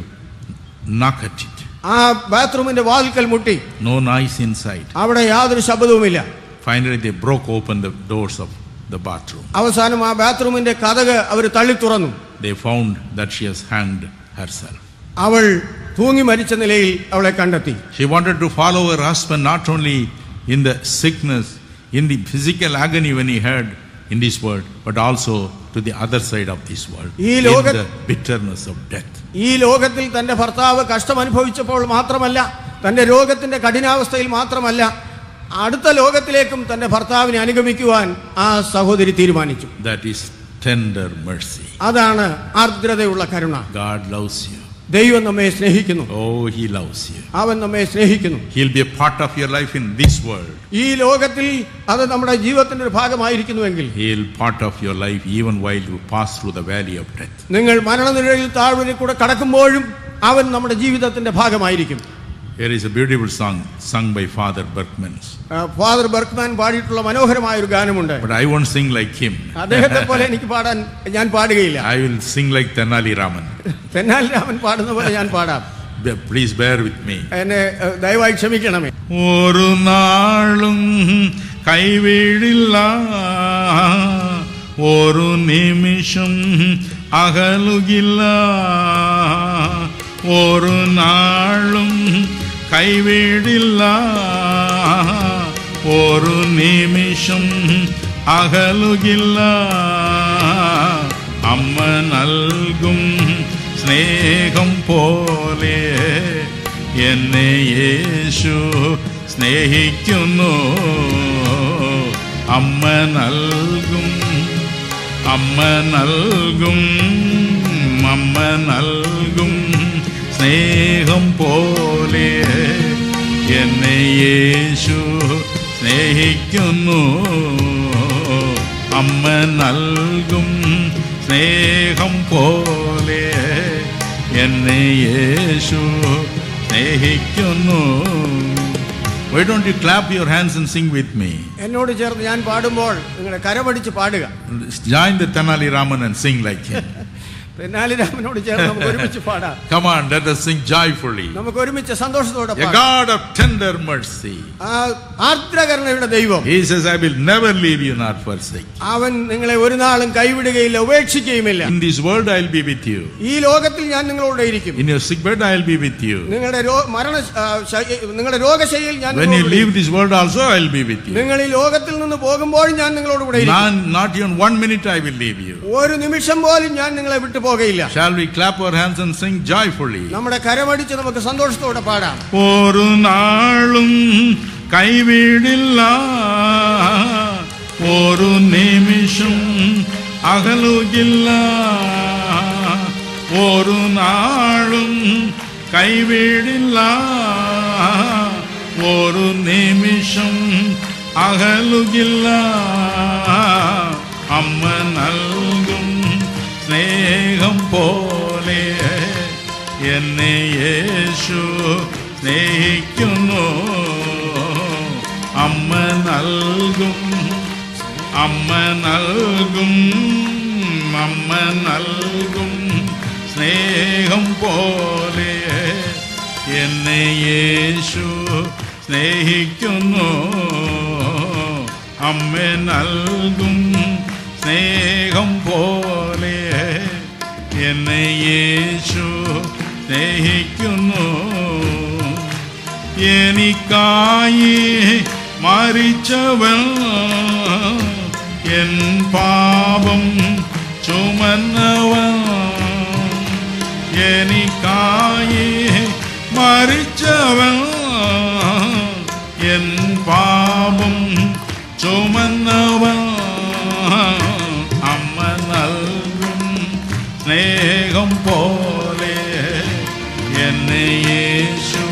knock at it. ആ ബാത്റൂമിന്റെ വാതിൽക്കൽ മുട്ടി. No noise inside. അവിടെ യാതൊരു ശബ്ദവുമില്ല. Finally they broke open the doors of the bathroom. അവസാനം ആ ബാത്റൂമിന്റെ കതക് അവർ തള്ളി തുറന്നു. They found that she has hanged herself. അവൾ തൂങ്ങി മരിച്ച നിലയിൽ അവളെ കണ്ടെത്തി. She wanted to follow her husband not only in the sickness, in the physical agony when he heard in this world, but also to the other side of this world, in the bitterness of death. ഈ ലോകത്തിൽ തന്റെ ഭർത്താവ് കഷ്ടം അനുഭവിച്ചപ്പോൾ മാത്രമല്ല, തന്റെ രോഗത്തിന്റെ കഠിനാവസ്ഥയിൽ മാത്രമല്ല, അടുത്ത ലോകത്തിലേക്കും തന്റെ ഭർത്താവിനെ അനുഗമിക്കുവാൻ ആ സഹോദരി തീരുമാനിച്ചു. That is tender mercy. അതാണ് ആർദ്രതയുള്ള കരുണ. God loves you. ദൈവം നമ്മെ സ്നേഹിക്കുന്നു. Oh, he loves you. അവൻ നമ്മെ സ്നേഹിക്കുന്നു. He'll be a part of your life in this world. ഈ ലോകത്തിൽ അത് നമ്മുടെ ജീവിതത്തിന്റെ ഒരു ഭാഗമായിരിക്കുന്നുവെങ്കിൽ, He'll part of your life even while you pass through the valley of death. നിങ്ങൾ മരണനിഴലിൽ താഴ്വരയിൽ കൂടെ കടക്കുമ്പോഴും അവൻ നമ്മുടെ ജീവിതത്തിന്റെ ഭാഗമായിരിക്കും. Here is a beautiful song sung by Father Berkman. Father Berkman പാടിയിട്ടുള്ള മനോഹരമായ ഒരു ഗാനമുണ്ട്. But I won't sing like him. അദ്ദേഹത്തെ പോലെ എനിക്ക് പാടാൻ ഞാൻ പാടുകയില്ല. I will sing like Tenali Raman. Tenali Raman പാടുന്ന പോലെ ഞാൻ പാടാം. Please bear with me. എന്നെ ദയവായി ക്ഷമിക്കണമേ. ഒരു നാളും കൈവിടില്ല, ഒരു നിമിഷം അകലുകില്ല, ഒരു നാളും കൈവിടില്ല, ഒരു നിമിഷം അകലുകില്ല. അമ്മ നൽകും സ്നേഹം പോലെ എന്നെ യേശു സ്നേഹിക്കുന്നു. അമ്മ നൽകും, അമ്മ നൽകും, അമ്മ നൽകും സ്നേഹം പോലെ എന്നെ യേശു സ്നേഹിക്കുന്നു. അമ്മ നൽകും സ്നേഹം പോലെ എന്നെ യേശു സ്നേഹിക്കുന്നു. Why don't you clap your hands and sing with me? എന്നോട് ചേർന്ന് ഞാൻ പാടുമ്പോൾ നിങ്ങളെ കരമടിച്ച് പാടുക. Join the Tenali Raman and sing like him. Tenali രാമനോട് ചേർന്ന് നമുക്ക് ഒരുമിച്ച് പാടാം. Come on, let us sing joyfully. നമുക്ക് ഒരുമിച്ച് സന്തോഷത്തോടെ A പാടാം. God of tender mercy. ആർദ്രകരുണയുടെ ദൈവം. He says, I will never leave you nor forsake you. അവൻ നിങ്ങളെ ഒരു നാളും കൈവിടുകയില്ല, ഉപേക്ഷിക്കുകയുമില്ല. In this world I will be with you. ഈ ലോകത്തിൽ ഞാൻ നിങ്ങളോട് ഇരിക്കും. In your sick bed I will be with you. നിങ്ങളുടെ രോഗശൈലിയിൽ ഞാൻ When you leave this world also I will be with you. നിങ്ങൾ ഈ ലോകത്തിൽ നിന്ന് പോകുമ്പോഴും ഞാൻ നിങ്ങളോട് കൂടെ ഇരിക്കും. Not even 1 minute I will leave you. ഒരു നിമിഷം പോലും ഞാൻ നിങ്ങളെ വിട്ടു പോകയില്ല. Shall we clap our hands and sing joyfully? നമ്മുടെ കരമടിച്ച് നമുക്ക് സന്തോഷത്തോടെ പാടാം. ഒരു നാളും കൈവിടില്ല, ഒരു നിമിഷം അകലുകില്ല, ഒരു നാളും കൈവിടില്ല, ഒരു നിമിഷം അകലുകില്ല. അമ്മ നൽകും സ്നേഹം പോലെ എന്നെ യേശു സ്നേഹിക്കുന്നു. അമ്മ നൽകും, അമ്മ നൽകും, അമ്മ നൽകും സ്നേഹം പോലെ എന്നെ യേശു സ്നേഹിക്കുന്നു. അമ്മ നൽകും സ്നേഹം പോലെ എന്നെ യേശു സ്നേഹിക്കുന്നു. എനിക്കായി മരിച്ചവൻ, എൻ പാപം ചുമന്നവൻ. എനിക്കായി മരിച്ചവൻ, എൻ പാപം ചുമന്നവൻ. അമ്മ നൽകും സ്നേഹം പോലെ എന്നെ യേശു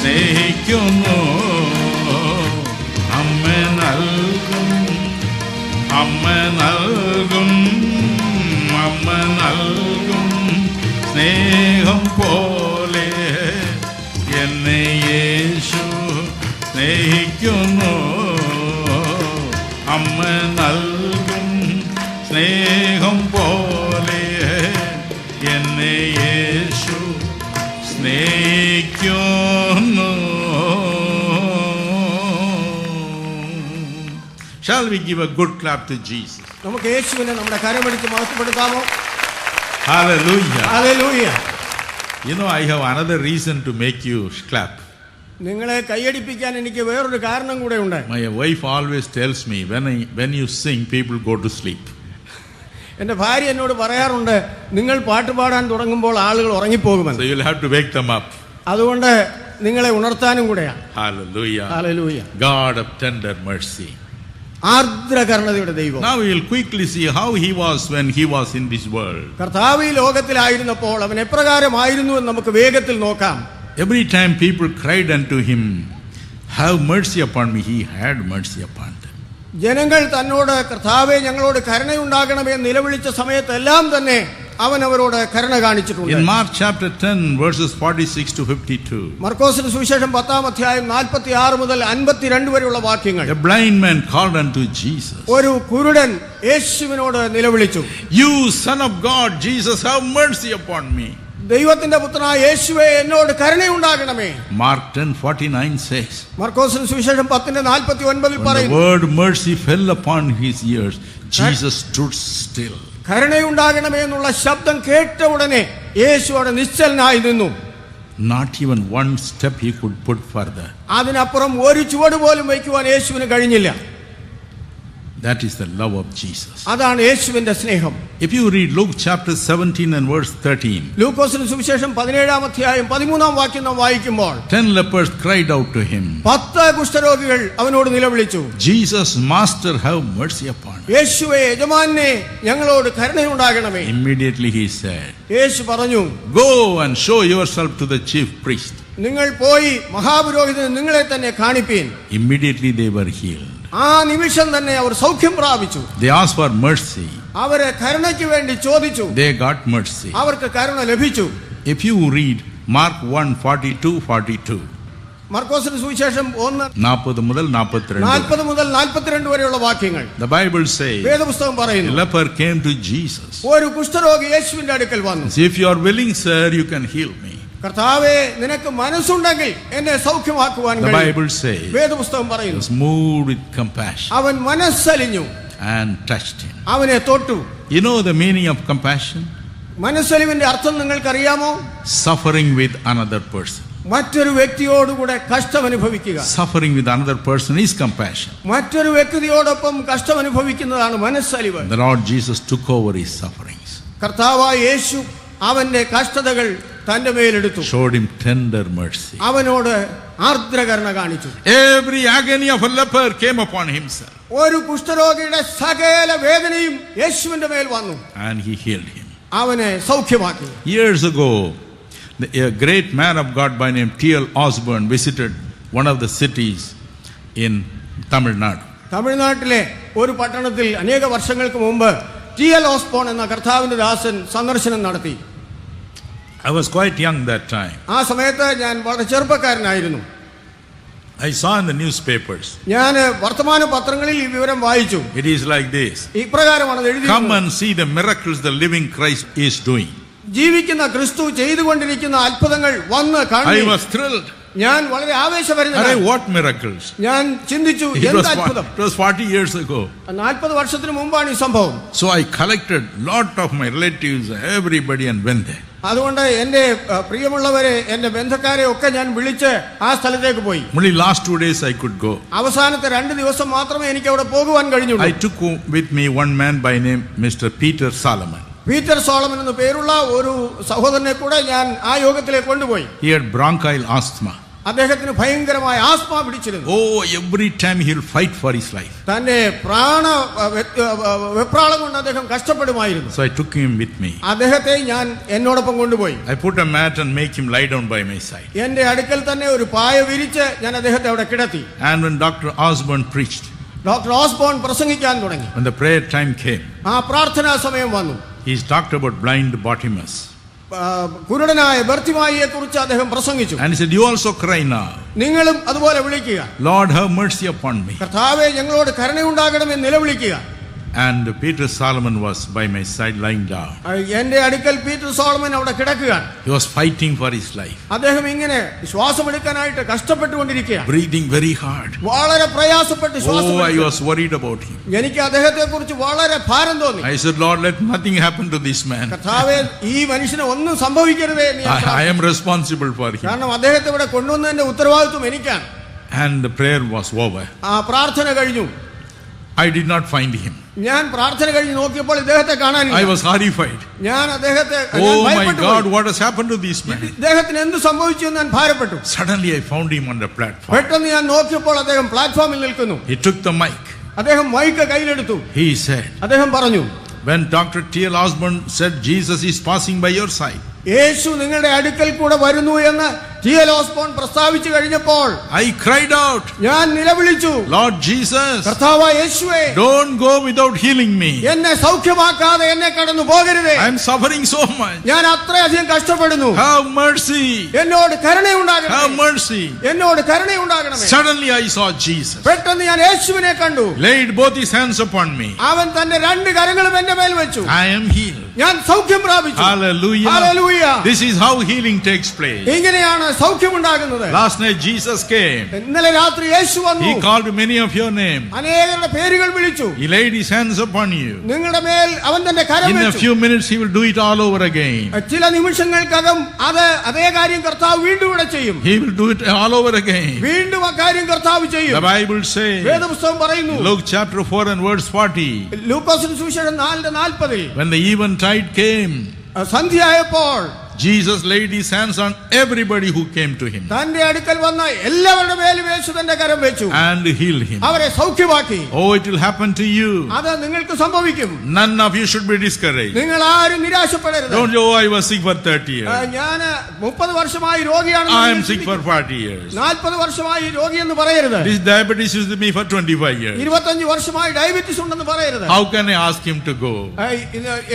സ്നേഹിക്കുന്നു. അമ്മ നൽകും, അമ്മ നൽകും, അമ്മ നൽകും സ്നേഹം പോലെ എന്നെ യേശു സ്നേഹിക്കുന്നു. അമ്മ നൽകും സ്നേഹം പോലെ എന്നെ യേശു സ്നേഹിക്കുന്നു. Shall we give a good clap to Jesus? നമുക്ക് യേശുവിനെ നമ്മുടെ കരമെടുത്ത് മഹത്വപ്പെടുത്താമോ? Hallelujah. Hallelujah. You know, I have another reason to make you clap. നിങ്ങളെ കൈയടിപ്പിക്കാൻ എനിക്ക് വേറൊരു കാരണം കൂടെ ഉണ്ട്. My wife always tells me when you sing, people go to sleep. എന്റെ ഭാര്യ എന്നോട് പറയാറുണ്ട്, നിങ്ങൾ പാട്ട് പാടാൻ തുടങ്ങുമ്പോൾ ആളുകൾ ഉറങ്ങിപ്പോകുമെന്ന്. So you'll have to wake them up. അതുകൊണ്ട് നിങ്ങളെ ഉണർത്താനും കൂടെയാണ്. Hallelujah. Hallelujah. God of tender mercy. ആർദ്രകരുണയുടെ ദൈവം. Now we will quickly see how he was when he was in this world. കർത്താവ് ഈ ലോകത്തിലായിരുന്നപ്പോൾ അവൻ എപ്രകാരമായിരുന്നു എന്ന് നമുക്ക് വേഗത്തിൽ നോക്കാം. Every time people cried unto him, have mercy upon me, he had mercy upon them. ജനങ്ങൾ തന്നോട് കർത്താവേ ഞങ്ങളോട് കരുണയുണ്ടാകണമേ എന്ന് നിലവിളിച്ച സമയത്തെല്ലാം തന്നെ അവൻ അവരോട് കരുണ കാണിച്ചിട്ടുണ്ട്. In Mark chapter 10 verses 46 to 52. മർക്കോസിന്റെ സുവിശേഷം 10-ാം അധ്യായം 46 മുതൽ 52 വരെയുള്ള വാക്യങ്ങൾ. A blind man called unto Jesus. ഒരു കുരുടൻ യേശുവിനോട് നിലവിളിച്ചു, You son of God, Jesus, have mercy upon me. ദൈവത്തിന്റെ പുത്രനായ യേശുവേ എന്നോട് കരുണയുണ്ടാകണമേ. Mark 10:49 says. മർക്കോസിന്റെ സുവിശേഷം 10:49 When the പറയുന്നു, word mercy fell upon his ears, Jesus stood still. കരുണയുണ്ടാകണമേ എന്നുള്ള ശബ്ദം കേട്ട ഉടനെ യേശു അവിടെ നിശ്ചലനായി നിന്നു. Not even one step he could put further. അതിനപ്പുറം ഒരു ചുവട് പോലും വയ്ക്കുവാൻ യേശുവിന് കഴിഞ്ഞില്ല. That is the love of Jesus. അതാണ് യേശുവിന്റെ സ്നേഹം. If you read Luke chapter 17 and verse 13. ലൂക്കോസിന്റെ സുവിശേഷം 17-ാം അധ്യായം 13-ാം വാക്യം നാം വായിക്കുമ്പോൾ 10 lepers cried out to him. 10 കുഷ്ഠരോഗികൾ അവനോട് നിലവിളിച്ചു, Jesus, Master, have mercy upon us. യേശുവേ യജമാനനെ ഞങ്ങളോട് കരുണയുണ്ടാകണമേ. Immediately he said, യേശു പറഞ്ഞു, Go and show yourself to the chief priest. നിങ്ങൾ പോയി മഹാപുരോഹിതന് നിങ്ങളെ തന്നെ കാണിപ്പീൻ. Immediately they were healed. ആ നിമിഷം തന്നെ അവർ സൗഖ്യം പ്രാപിച്ചു. They asked for mercy. അവരെ കരുണയ്ക്ക് വേണ്ടി ചോദിച്ചു. They got mercy. അവർക്ക് കരുണ ലഭിച്ചു. If you read Mark 1:42-42. മർക്കോസിന്റെ സുവിശേഷം 40 മുതൽ 42. 40 മുതൽ 42 വരെയുള്ള വാക്യങ്ങൾ. The Bible says, വേദപുസ്തകം a പറയുന്നു, leper came to Jesus. ഒരു കുഷ്ഠരോഗി യേശുവിന്റെ അടുക്കൽ വന്നു. If you are willing, sir, you can heal me. കർത്താവേ നിനക്ക് മനസ്സുണ്ടെങ്കിൽ എന്നെ സൗഖ്യമാക്കുവാൻ The കഴിയും. Bible says, വേദപുസ്തകം he പറയുന്നു, was moved with compassion അവൻ മനസ്സലിഞ്ഞു, and touched him. അവനെ തൊട്ടു. You know the meaning of compassion? മനസ്സലിവിന്റെ അർത്ഥം നിങ്ങൾക്കറിയാമോ? Suffering with another person. മറ്റൊരു വ്യക്തിയോടുകൂടെ കഷ്ടം അനുഭവിക്കുക. Suffering with another person is compassion. മറ്റൊരു വ്യക്തിയോടൊപ്പം കഷ്ടം അനുഭവിക്കുന്നതാണ് മനസ്സലിവ്. The Lord Jesus took over his sufferings. കർത്താവായ യേശു അവന്റെ കഷ്ടതകൾ തന്റെ മേലെടുത്തു. Showed him tender mercy. അവനോട് ആർദ്രകരുണ കാണിച്ചു. Every agony of a leper came upon himself. ഒരു കുഷ്ഠരോഗിയുടെ സകല വേദനയും യേശുവിന്റെ മേൽ വന്നു. And he healed him. അവനെ സൗഖ്യമാക്കി. Years ago, a great man of God by name T.L. Osborne visited one of the cities in Tamil Nadu. തമിഴ്നാട്ടിലെ ഒരു പട്ടണത്തിൽ അനേക വർഷങ്ങൾക്ക് മുമ്പ് T.L. Osborne എന്ന കർത്താവിന്റെ ദാസൻ സന്ദർശനം നടത്തി. I was quite young that time. ആ സമയത്ത് ഞാൻ വളരെ ചെറുപ്പക്കാരനായിരുന്നു. I saw in the newspapers. ഞാൻ വർത്തമാന പത്രങ്ങളിൽ ഈ വിവരം വായിച്ചു. It is like this. ഇപ്രകാരമാണ് Come എഴുതിയിരിക്കുന്നത്, and see the miracles the living Christ is doing. ജീവിക്കുന്ന ക്രിസ്തു ചെയ്തുകൊണ്ടിരിക്കുന്ന അത്ഭുതങ്ങൾ വന്ന് I കാണുക. was thrilled. ഞാൻ വളരെ ആവേശഭരിതനായി. What miracles? ഞാൻ ചിന്തിച്ചു, എന്ത് അത്ഭുതം. It was 40 years ago. 40 വർഷത്തിന് മുമ്പാണ് ഈ സംഭവം. So I collected lot of my relatives, everybody, and went there. അതുകൊണ്ട് എന്റെ പ്രിയമുള്ളവരെ, എന്റെ ബന്ധുക്കാരെ ഒക്കെ ഞാൻ വിളിച്ച് ആ സ്ഥലത്തേക്ക് പോയി. Only last 2 days I could go. അവസാനത്തെ 2 ദിവസം മാത്രമേ എനിക്ക് അവിടെ പോകുവാൻ കഴിഞ്ഞുള്ളൂ. I took with me one man by name Mr. Peter Solomon. Peter Solomon എന്ന പേരുള്ള ഒരു സഹോദരനെ കൂടെ ഞാൻ ആ യോഗത്തിലേക്ക് കൊണ്ടുപോയി. He had bronchial asthma. അദ്ദേഹത്തിന് ഭയങ്കരമായ ആസ്മ പിടിച്ചിരുന്നു. Oh, every time he'll fight for his life. തന്റെ പ്രാണ വെപ്രാളം കൊണ്ട് അദ്ദേഹം കഷ്ടപ്പെടുമായിരുന്നു. So I took him with me. അദ്ദേഹത്തെ ഞാൻ എന്നോടൊപ്പം കൊണ്ടുപോയി. I put a mat and make him lie down by my side. എന്റെ അടുക്കൽ തന്നെ ഒരു പായ വിരിച്ച് ഞാൻ അദ്ദേഹത്തെ അവിടെ കിടത്തി. And when Dr. Osborne preached, doctor Osborne പ്രസംഗിക്കാൻ തുടങ്ങി. when the prayer time came, ആ പ്രാർത്ഥനാ സമയം വന്നു. he talked about blind Bartimaeus. കുരുടനായ ബർത്തിമായിയെ കുറിച്ച് അദ്ദേഹം പ്രസംഗിച്ചു. And he said, you also cry now. നിങ്ങളും അതുപോലെ വിളിക്കുക. Lord, have mercy upon me. കർത്താവേ, ഞങ്ങളോട് കരുണയുണ്ടാകണമെന്ന് നിലവിളിക്കുക. And Peter Solomon was by my side lying down. എന്റെ അടുക്കൽ പീറ്റർ സോളമൻ അവിടെ കിടക്കുകയാണ്. He was fighting for his life. അദ്ദേഹം ഇങ്ങനെ ശ്വാസമെടുക്കാനായിട്ട് കഷ്ടപ്പെട്ടുകൊണ്ടിരിക്കുകയാണ്. Breathing very hard. വളരെ പ്രയാസപ്പെട്ട് ശ്വാസം. Oh, I was worried about him. എനിക്ക് അദ്ദേഹത്തെ കുറിച്ച് വളരെ ഭാരം തോന്നി. I said, Lord, let nothing happen to this man. കർത്താവേ, ഈ മനുഷ്യനെ ഒന്നും സംഭവിക്കരുതേ. I am responsible for him. കാരണം അദ്ദേഹത്തെ ഇവിടെ കൊണ്ടുവന്നതിന്റെ ഉത്തരവാദിത്വം എനിക്കാണ്. And the prayer was over. ആ പ്രാർത്ഥന കഴിഞ്ഞു. I did not find him. ഞാൻ പ്രാർത്ഥന കഴിഞ്ഞ് നോക്കിയപ്പോൾ ഇദ്ദേഹത്തെ കാണാനില്ല. I was horrified. ഞാൻ അദ്ദേഹത്തെ Oh my God, what has happened to this man? ഇദ്ദേഹത്തിന് എന്ത് സംഭവിച്ചു എന്ന് ഞാൻ ഭാരപ്പെട്ടു. Suddenly I found him on the platform. പെട്ടെന്ന് ഞാൻ നോക്കിയപ്പോൾ അദ്ദേഹം പ്ലാറ്റ്ഫോമിൽ നിൽക്കുന്നു. He took the mic. അദ്ദേഹം മൈക്ക് കയ്യിലെടുത്തു. He said, അദ്ദേഹം പറഞ്ഞു, when Dr. T.L. Osborne said Jesus is passing by your side, യേശു നിങ്ങളുടെ അടുക്കൽ കൂടെ വരുന്നു എന്ന് ടി.എൽ. ഓസ്ബോൺ പ്രസ്താവിച്ചു കഴിഞ്ഞപ്പോൾ I cried out, ഞാൻ നിലവിളിച്ചു, Lord Jesus, കർത്താവായ യേശുവേ, don't go without healing me. എന്നെ സൗഖ്യമാക്കാതെ എന്നെ കടന്നു പോകരുതേ. I am suffering so much. ഞാൻ അത്രയധികം കഷ്ടപ്പെടുന്നു. Have mercy. എന്നോട് കരുണയുണ്ടാകണമേ. Have mercy. എന്നോട് കരുണയുണ്ടാകണമേ. Suddenly I saw Jesus. പെട്ടെന്ന് ഞാൻ യേശുവിനെ കണ്ടു. Laid both his hands upon me. അവൻ തന്റെ 2 കരങ്ങളും എന്റെ മേൽ വെച്ചു. I am healed. ഞാൻ സൗഖ്യം പ്രാപിച്ചു. Hallelujah. Hallelujah. This is how healing takes place. ഇങ്ങനെയാണ് സൗഖ്യമുണ്ടാകുന്നത്. Last night Jesus came. ഇന്നലെ രാത്രി യേശു വന്നു. He called many of your name. അനേകരുടെ പേരുകൾ വിളിച്ചു. He laid his hands upon you. നിങ്ങളുടെ മേൽ അവൻ തന്റെ കരം വെച്ചു. In a few minutes he will do it all over again. ചില നിമിഷങ്ങൾക്കകം അതേ കാര്യം കർത്താവ് വീണ്ടും ഇവിടെ ചെയ്യും. He will do it all over again. വീണ്ടും ആ കാര്യം കർത്താവ് ചെയ്യും. The Bible says, വേദപുസ്തകം പറയുന്നു, Luke chapter 4 and verse 40, ലൂക്കോസിന്റെ സുവിശേഷം 4:40, when the eventide came, സന്ധ്യയായപ്പോൾ Jesus laid his hands on everybody who came to him തന്റെ അടുക്കൽ വന്ന എല്ലാവരുടെ മേലും യേശു തന്റെ കരം വെച്ചു. and healed him. അവരെ സൗഖ്യമാക്കി. Oh, it will happen to you. അത് നിങ്ങൾക്ക് സംഭവിക്കും. None of you should be discouraged. നിങ്ങൾ ആരും നിരാശപ്പെടരുത്. Don't you, oh, I was sick for 30 years. ഞാൻ 30 വർഷമായി രോഗിയാണ്. I am sick for 40 years. 40 വർഷമായി രോഗിയെന്ന് പറയരുത്. This diabetes is with me for 25 years. 25 വർഷമായി ഡയബറ്റീസ് ഉണ്ടെന്ന് പറയരുത്. How can I ask him to go?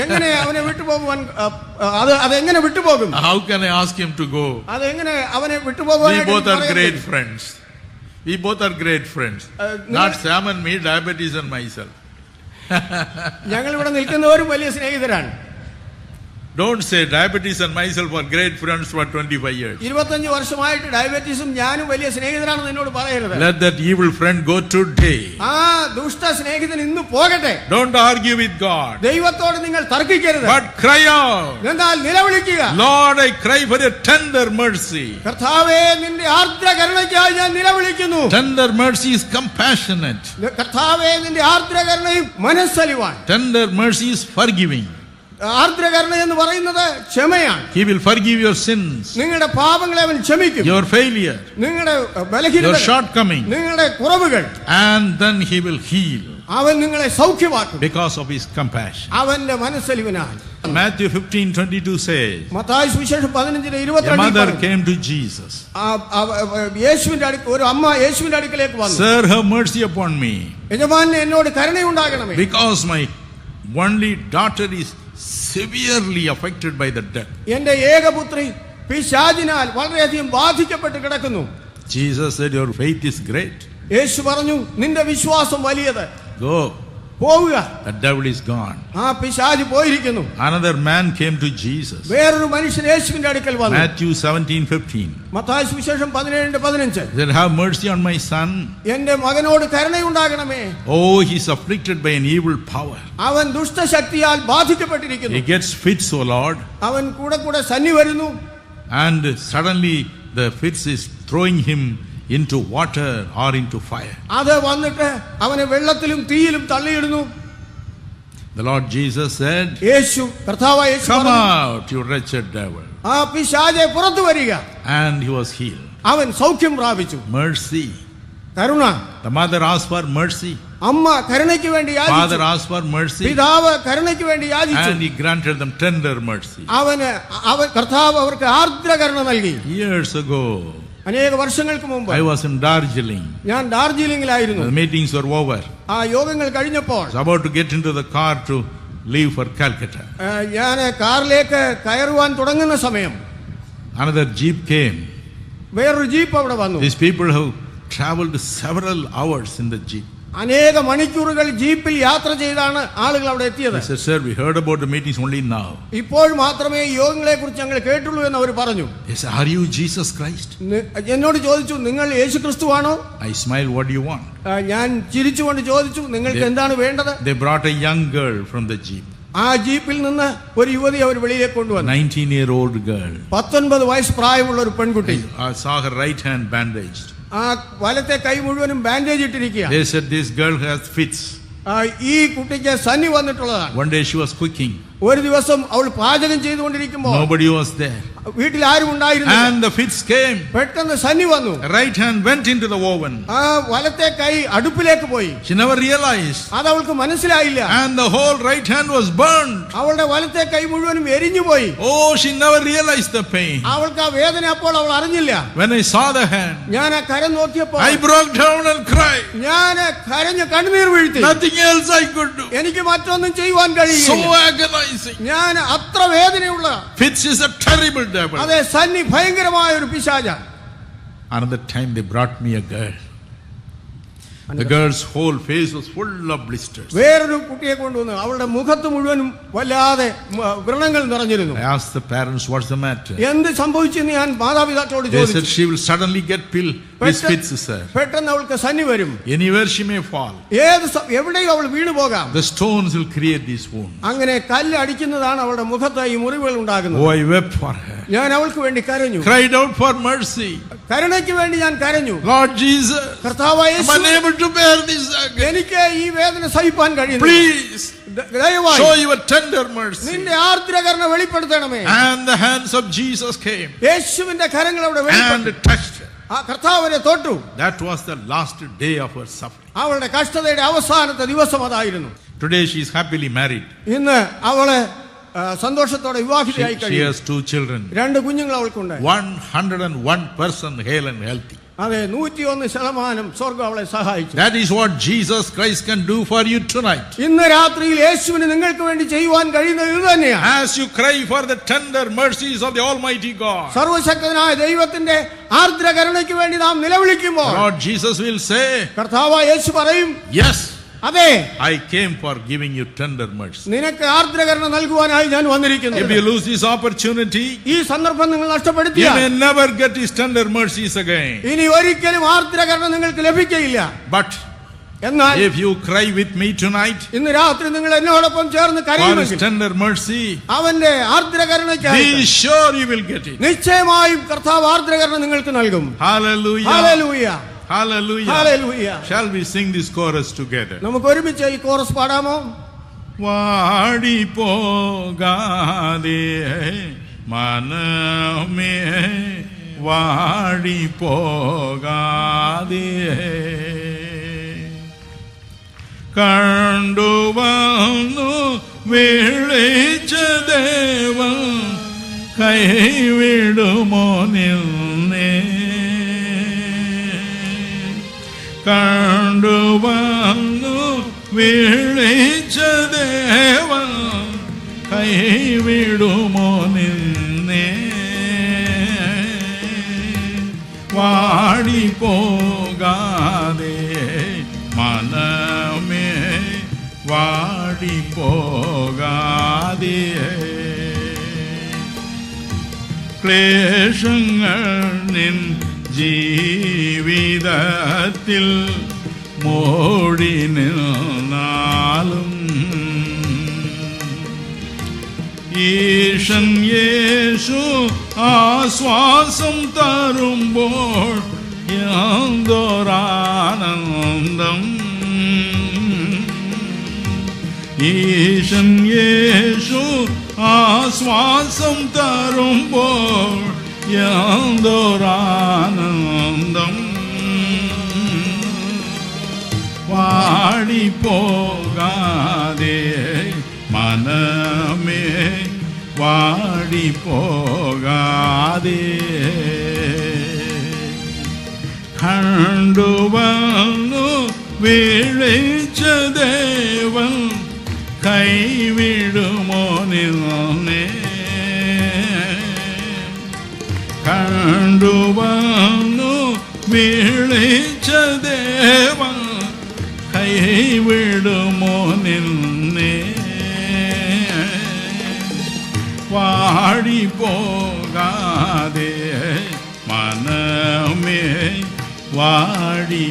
എങ്ങനെ അവനെ വിട്ടുപോകുവാൻ അതെങ്ങനെ വിട്ടുപോകും? How can I ask him to go? അതെങ്ങനെ അവനെ വിട്ടുപോകുവാൻ? We both are great friends. We both are great friends. Not Sam and me, diabetes and myself. ഞങ്ങൾ ഇവിടെ നിൽക്കുന്നവരും വലിയ സ്നേഹിതരാണ്. Don't say diabetes and myself are great friends for 25 years. 25 വർഷമായിട്ട് ഡയബറ്റീസും ഞാനും വലിയ സ്നേഹിതരാണെന്ന് എന്നോട് പറയരുത്. Let that evil friend go today. ആ ദുഷ്ട സ്നേഹിതൻ ഇന്ന് പോകട്ടെ. Don't argue with God. ദൈവത്തോട് നിങ്ങൾ തർക്കിക്കരുത്. But cry out. എന്നാൽ നിലവിളിക്കുക. Lord, I cry for your tender mercy. കർത്താവേ, നിന്റെ ആർദ്ര കരുണയ്ക്കായി ഞാൻ നിലവിളിക്കുന്നു. Tender mercy is compassionate. കർത്താവേ, നിന്റെ ആർദ്ര കരുണയും മനസ്സലിവാൻ. Tender mercy is forgiving. ആർദ്രകരുണ എന്ന് പറയുന്നത് ക്ഷമയാണ്. He will forgive your sins, നിങ്ങളുടെ പാപങ്ങളെ അവൻ ക്ഷമിക്കും. your failure, നിങ്ങളുടെ ബലഹീനത, your shortcoming, നിങ്ങളുടെ കുറവുകൾ. and then he will heal അവൻ നിങ്ങളെ സൗഖ്യമാക്കും because of his compassion. അവന്റെ മനസ്സലിവിനാൽ. Matthew 15:22 says, മത്തായി സുവിശേഷം 15:22 a mother came to Jesus. യേശുവിന്റെ അടുക്കൽ ഒരു അമ്മ യേശുവിന്റെ അടുക്കലേക്ക് വന്നു. Sir, have mercy upon me. യജമാനനെ എന്നോട് കരുണയുണ്ടാകണമേ. Because my only daughter is severely affected by the death. എന്റെ ഏകപുത്രി പിശാചിനാൽ വളരെയധികം ബാധിക്കപ്പെട്ട് കിടക്കുന്നു. Jesus said, your faith is great. യേശു പറഞ്ഞു, നിന്റെ വിശ്വാസം വലിയത്. Go. പോവുക. The devil is gone. ആ പിശാച് പോയിരിക്കുന്നു. Another man came to Jesus. വേറൊരു മനുഷ്യൻ യേശുവിന്റെ അടുക്കൽ വന്നു. Matthew 17:15. മത്തായി സുവിശേഷം 17:15. He said, "Have mercy on my son. എന്റെ മകനോട് കരുണയുണ്ടാകണമേ. Oh, he's afflicted by an evil power. അവൻ ദുഷ്ടശക്തിയാൽ ബാധിക്കപ്പെട്ടിരിക്കുന്നു. He gets fits, O Lord." അവൻ കൂടെ കൂടെ സന്നി വരുന്നു. And suddenly the fits is throwing him into water or into fire. അത് വന്നിട്ട് അവനെ വെള്ളത്തിലും തീയിലും തള്ളിയിടുന്നു. The Lord Jesus said, യേശു കർത്താവായ യേശു "Come പറഞ്ഞു, out, you wretched devil." ആ പിശാചേ പുറത്തു വരിക. And he was healed. അവൻ സൗഖ്യം പ്രാപിച്ചു. Mercy. Karuna. The mother asked for mercy. അമ്മ കരുണയ്ക്ക് വേണ്ടി യാചിച്ചു. Father asked for mercy. പിതാവ് കരുണയ്ക്ക് വേണ്ടി യാചിച്ചു. And he granted them tender mercy. അവൻ കർത്താവ് അവർക്ക് ആർദ്ര കരുണ നൽകി. Years ago, അനേക വർഷങ്ങൾക്ക് മുമ്പ് I was in Darjeeling. ഞാൻ ഡാർജിലിംഗിലായിരുന്നു. The meetings were over. ആ യോഗങ്ങൾ കഴിഞ്ഞപ്പോൾ I was about to get into the car to leave for Calcutta. ഞാൻ കാറിലേക്ക് കയറുവാൻ തുടങ്ങുന്ന സമയം Another jeep came. വേറൊരു ജീപ്പ് അവിടെ വന്നു. These people have traveled several hours in the jeep. അനേക മണിക്കൂറുകൾ ജീപ്പിൽ യാത്ര ചെയ്താണ് ആളുകൾ അവിടെ എത്തിയത്. I said, "Sir, we heard about the meetings only now." ഇപ്പോൾ മാത്രമേ ഈ യോഗങ്ങളെ കുറിച്ച് ഞങ്ങൾ കേട്ടുള്ളൂ എന്ന് അവർ പറഞ്ഞു. They said, "Are you Jesus Christ?" എന്നോട് ചോദിച്ചു, നിങ്ങൾ യേശു ക്രിസ്തുവാണോ? I smiled, "What do you want?" ഞാൻ ചിരിച്ചുകൊണ്ട് ചോദിച്ചു, നിങ്ങൾക്ക് എന്താണ് വേണ്ടത്? They brought a young girl from the jeep. ആ ജീപ്പിൽ നിന്ന് ഒരു യുവതി അവർ വെളിയിലേക്ക് കൊണ്ടുവന്നു. 19-year-old girl. 19 വയസ്സ് പ്രായമുള്ള ഒരു പെൺകുട്ടി. I saw her right hand bandaged. ആ വലത്തെ കൈ മുഴുവനും bandage ഇട്ടിരിക്കുക. They said this girl has fits. ഈ കുട്ടിക്ക് സന്നി വന്നിട്ടുള്ളതാണ്. One day she was cooking. ഒരു ദിവസം അവൾ പാചകം ചെയ്തുകൊണ്ടിരിക്കുമ്പോൾ Nobody was there. വീട്ടിൽ ആരും ഉണ്ടായിരുന്നില്ല. And the fits came. പെട്ടെന്ന് സന്നി വന്നു. Right hand went into the oven. ആ വലത്തെ കൈ അടുപ്പിലേക്ക് പോയി. She never realized. അത് അവൾക്ക് മനസ്സിലായില്ല. And the whole right hand was burned. അവളുടെ വലത്തെ കൈ മുഴുവനും എരിഞ്ഞു പോയി. Oh, she never realized the pain. അവൾക്ക് ആ വേദന അപ്പോൾ അവൾ അറിഞ്ഞില്ല. When I saw the hand, ഞാൻ ആ കരം നോക്കിയപ്പോൾ I broke down and cried. ഞാൻ കരഞ്ഞ് കണ്ണുനീർ വീഴ്ത്തി. Nothing else I could do. എനിക്ക് മറ്റൊന്നും ചെയ്യുവാൻ കഴിയില്ല. So agonizing. ഞാൻ അത്ര വേദനയുള്ള. Fits is a terrible devil. അതെ, സന്നി ഭയങ്കരമായ ഒരു പിശാചാണ്. Another time they brought me a girl. The girl's whole face was full of blisters. വേറൊരു കുട്ടിയെ കൊണ്ടുവന്നു. അവളുടെ മുഖത്ത് മുഴുവനും വല്ലാതെ വ്രണങ്ങൾ നിറഞ്ഞിരുന്നു. I asked the parents, "What's the matter?" എന്ത് സംഭവിച്ചെന്ന് ഞാൻ മാതാപിതാക്കളോട് They ചോദിച്ചു. said she will suddenly get this fits, sir. പെട്ടെന്ന് അവൾക്ക് സന്നി വരും. Anywhere she may fall. എവിടെയും അവൾ വീണു പോകാം. The stones will create these wounds. അങ്ങനെ കല്ല് അടിക്കുന്നതാണ് അവളുടെ മുഖത്ത് ഈ മുറിവുകൾ ഉണ്ടാകുന്നത്. Oh, I wept for her. ഞാൻ അവൾക്ക് വേണ്ടി കരഞ്ഞു. Cried out for mercy. കരുണയ്ക്ക് വേണ്ടി ഞാൻ കരഞ്ഞു. Lord Jesus, കർത്താവായ യേശു, I'm unable to bear this again. എനിക്ക് ഈ വേദന സഹിപ്പാൻ കഴിയുന്നില്ല. Please ദയവായി show your tender mercy. നിന്റെ ആർദ്രകരുണ വെളിപ്പെടുത്തണമേ. And the hands of Jesus came യേശുവിന്റെ കരങ്ങൾ അവിടെ വെളിപ്പെട്ടു. and touched her. ആ കർത്താവിനെ തൊട്ടു. That was the last day of her suffering. അവളുടെ കഷ്ടതയുടെ അവസാനത്തെ ദിവസം അതായിരുന്നു. Today she is happily married. ഇന്ന് അവള് സന്തോഷത്തോടെ വിവാഹിതയായി She കഴിയുന്നു. has 2 children. 2 കുഞ്ഞുങ്ങൾ അവൾക്കുണ്ട്. 101% hale and healthy. അതെ, 101% സ്വർഗ്ഗം അവളെ സഹായിച്ചു. That is what Jesus Christ can do for you tonight. ഇന്ന് രാത്രിയിൽ യേശുവിന് നിങ്ങൾക്ക് വേണ്ടി ചെയ്യുവാൻ കഴിയുന്നത് ഇത് തന്നെയാണ്. As you cry for the tender mercies of the Almighty God, സർവശക്തനായ ദൈവത്തിന്റെ ആർദ്ര കരുണയ്ക്ക് വേണ്ടി നാം നിലവിളിക്കുമ്പോൾ Lord Jesus will say, കർത്താവായ യേശു പറയും, "Yes, അതെ, I came for giving you tender mercy." നിനക്ക് ആർദ്രകരുണ നൽകുവാനായി ഞാൻ വന്നിരിക്കുന്നു. If you lose this opportunity, ഈ സന്ദർഭം നിങ്ങൾ you നഷ്ടപ്പെടുത്തിയാൽ may never get his tender mercies again. ഇനി ഒരിക്കലും ആർദ്രകരുണ നിങ്ങൾക്ക് ലഭിക്കയില്ല. But എന്നാൽ if you cry with me tonight ഇന്ന് രാത്രി നിങ്ങൾ എന്നോടൊപ്പം ചേർന്ന് for his കരയുമെങ്കിൽ tender mercy, അവന്റെ ആർദ്രകരുണയ്ക്കായി be sure you will get it. നിശ്ചയമായും കർത്താവ് ആർദ്രകരുണ നിങ്ങൾക്ക് നൽകും. Hallelujah. Hallelujah, Hallelujah. Hallelujah. Shall we sing this chorus together? നമുക്ക് ഒരുമിച്ച് ഈ കോറസ് പാടാമോ? വാടി പോകാതെ മനമേ വാടി പോകാതെ കണ്ടുവന്നു വിളിച്ച ദേവൻ കൈവിടുമോ നിന്നെ കണ്ടുവന്നു വിളിച്ച ദേവൻ കൈവിടുമോ നിന്നെ വാടി പോകാതെ മനമേ ക്ലേശങ്ങൾ നിൻ ജീവിതത്തിൽ മോടി നിന്നാലും ഈശൻ യേശു ആശ്വാസം തരുമ്പോൾ യാതൊരാനന്ദം. ഈശൻ യേശു ആശ്വാസം തരുമ്പോൾ യാതൊരാനന്ദം. വാടിപ്പോകാതെ മനമേ വാടിപ്പോകാതെ കണ്ടുവന്നു വീഴിച്ച ദേവൻ കൈവിടുമോ നിന്നെ. കണ്ടുവന്നു വീഴിച്ച ദേവൻ കൈവിടുമോ നിന്നെ. വാടിപ്പോകാതെ മനമേ വാടിപ്പോകാതെ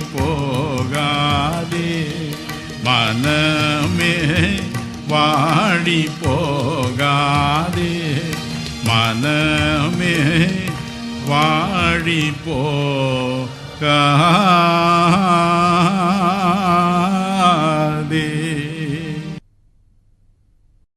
മനമേ വാടിപ്പോകാതെ മനമേ വാടിപ്പോകാതെ.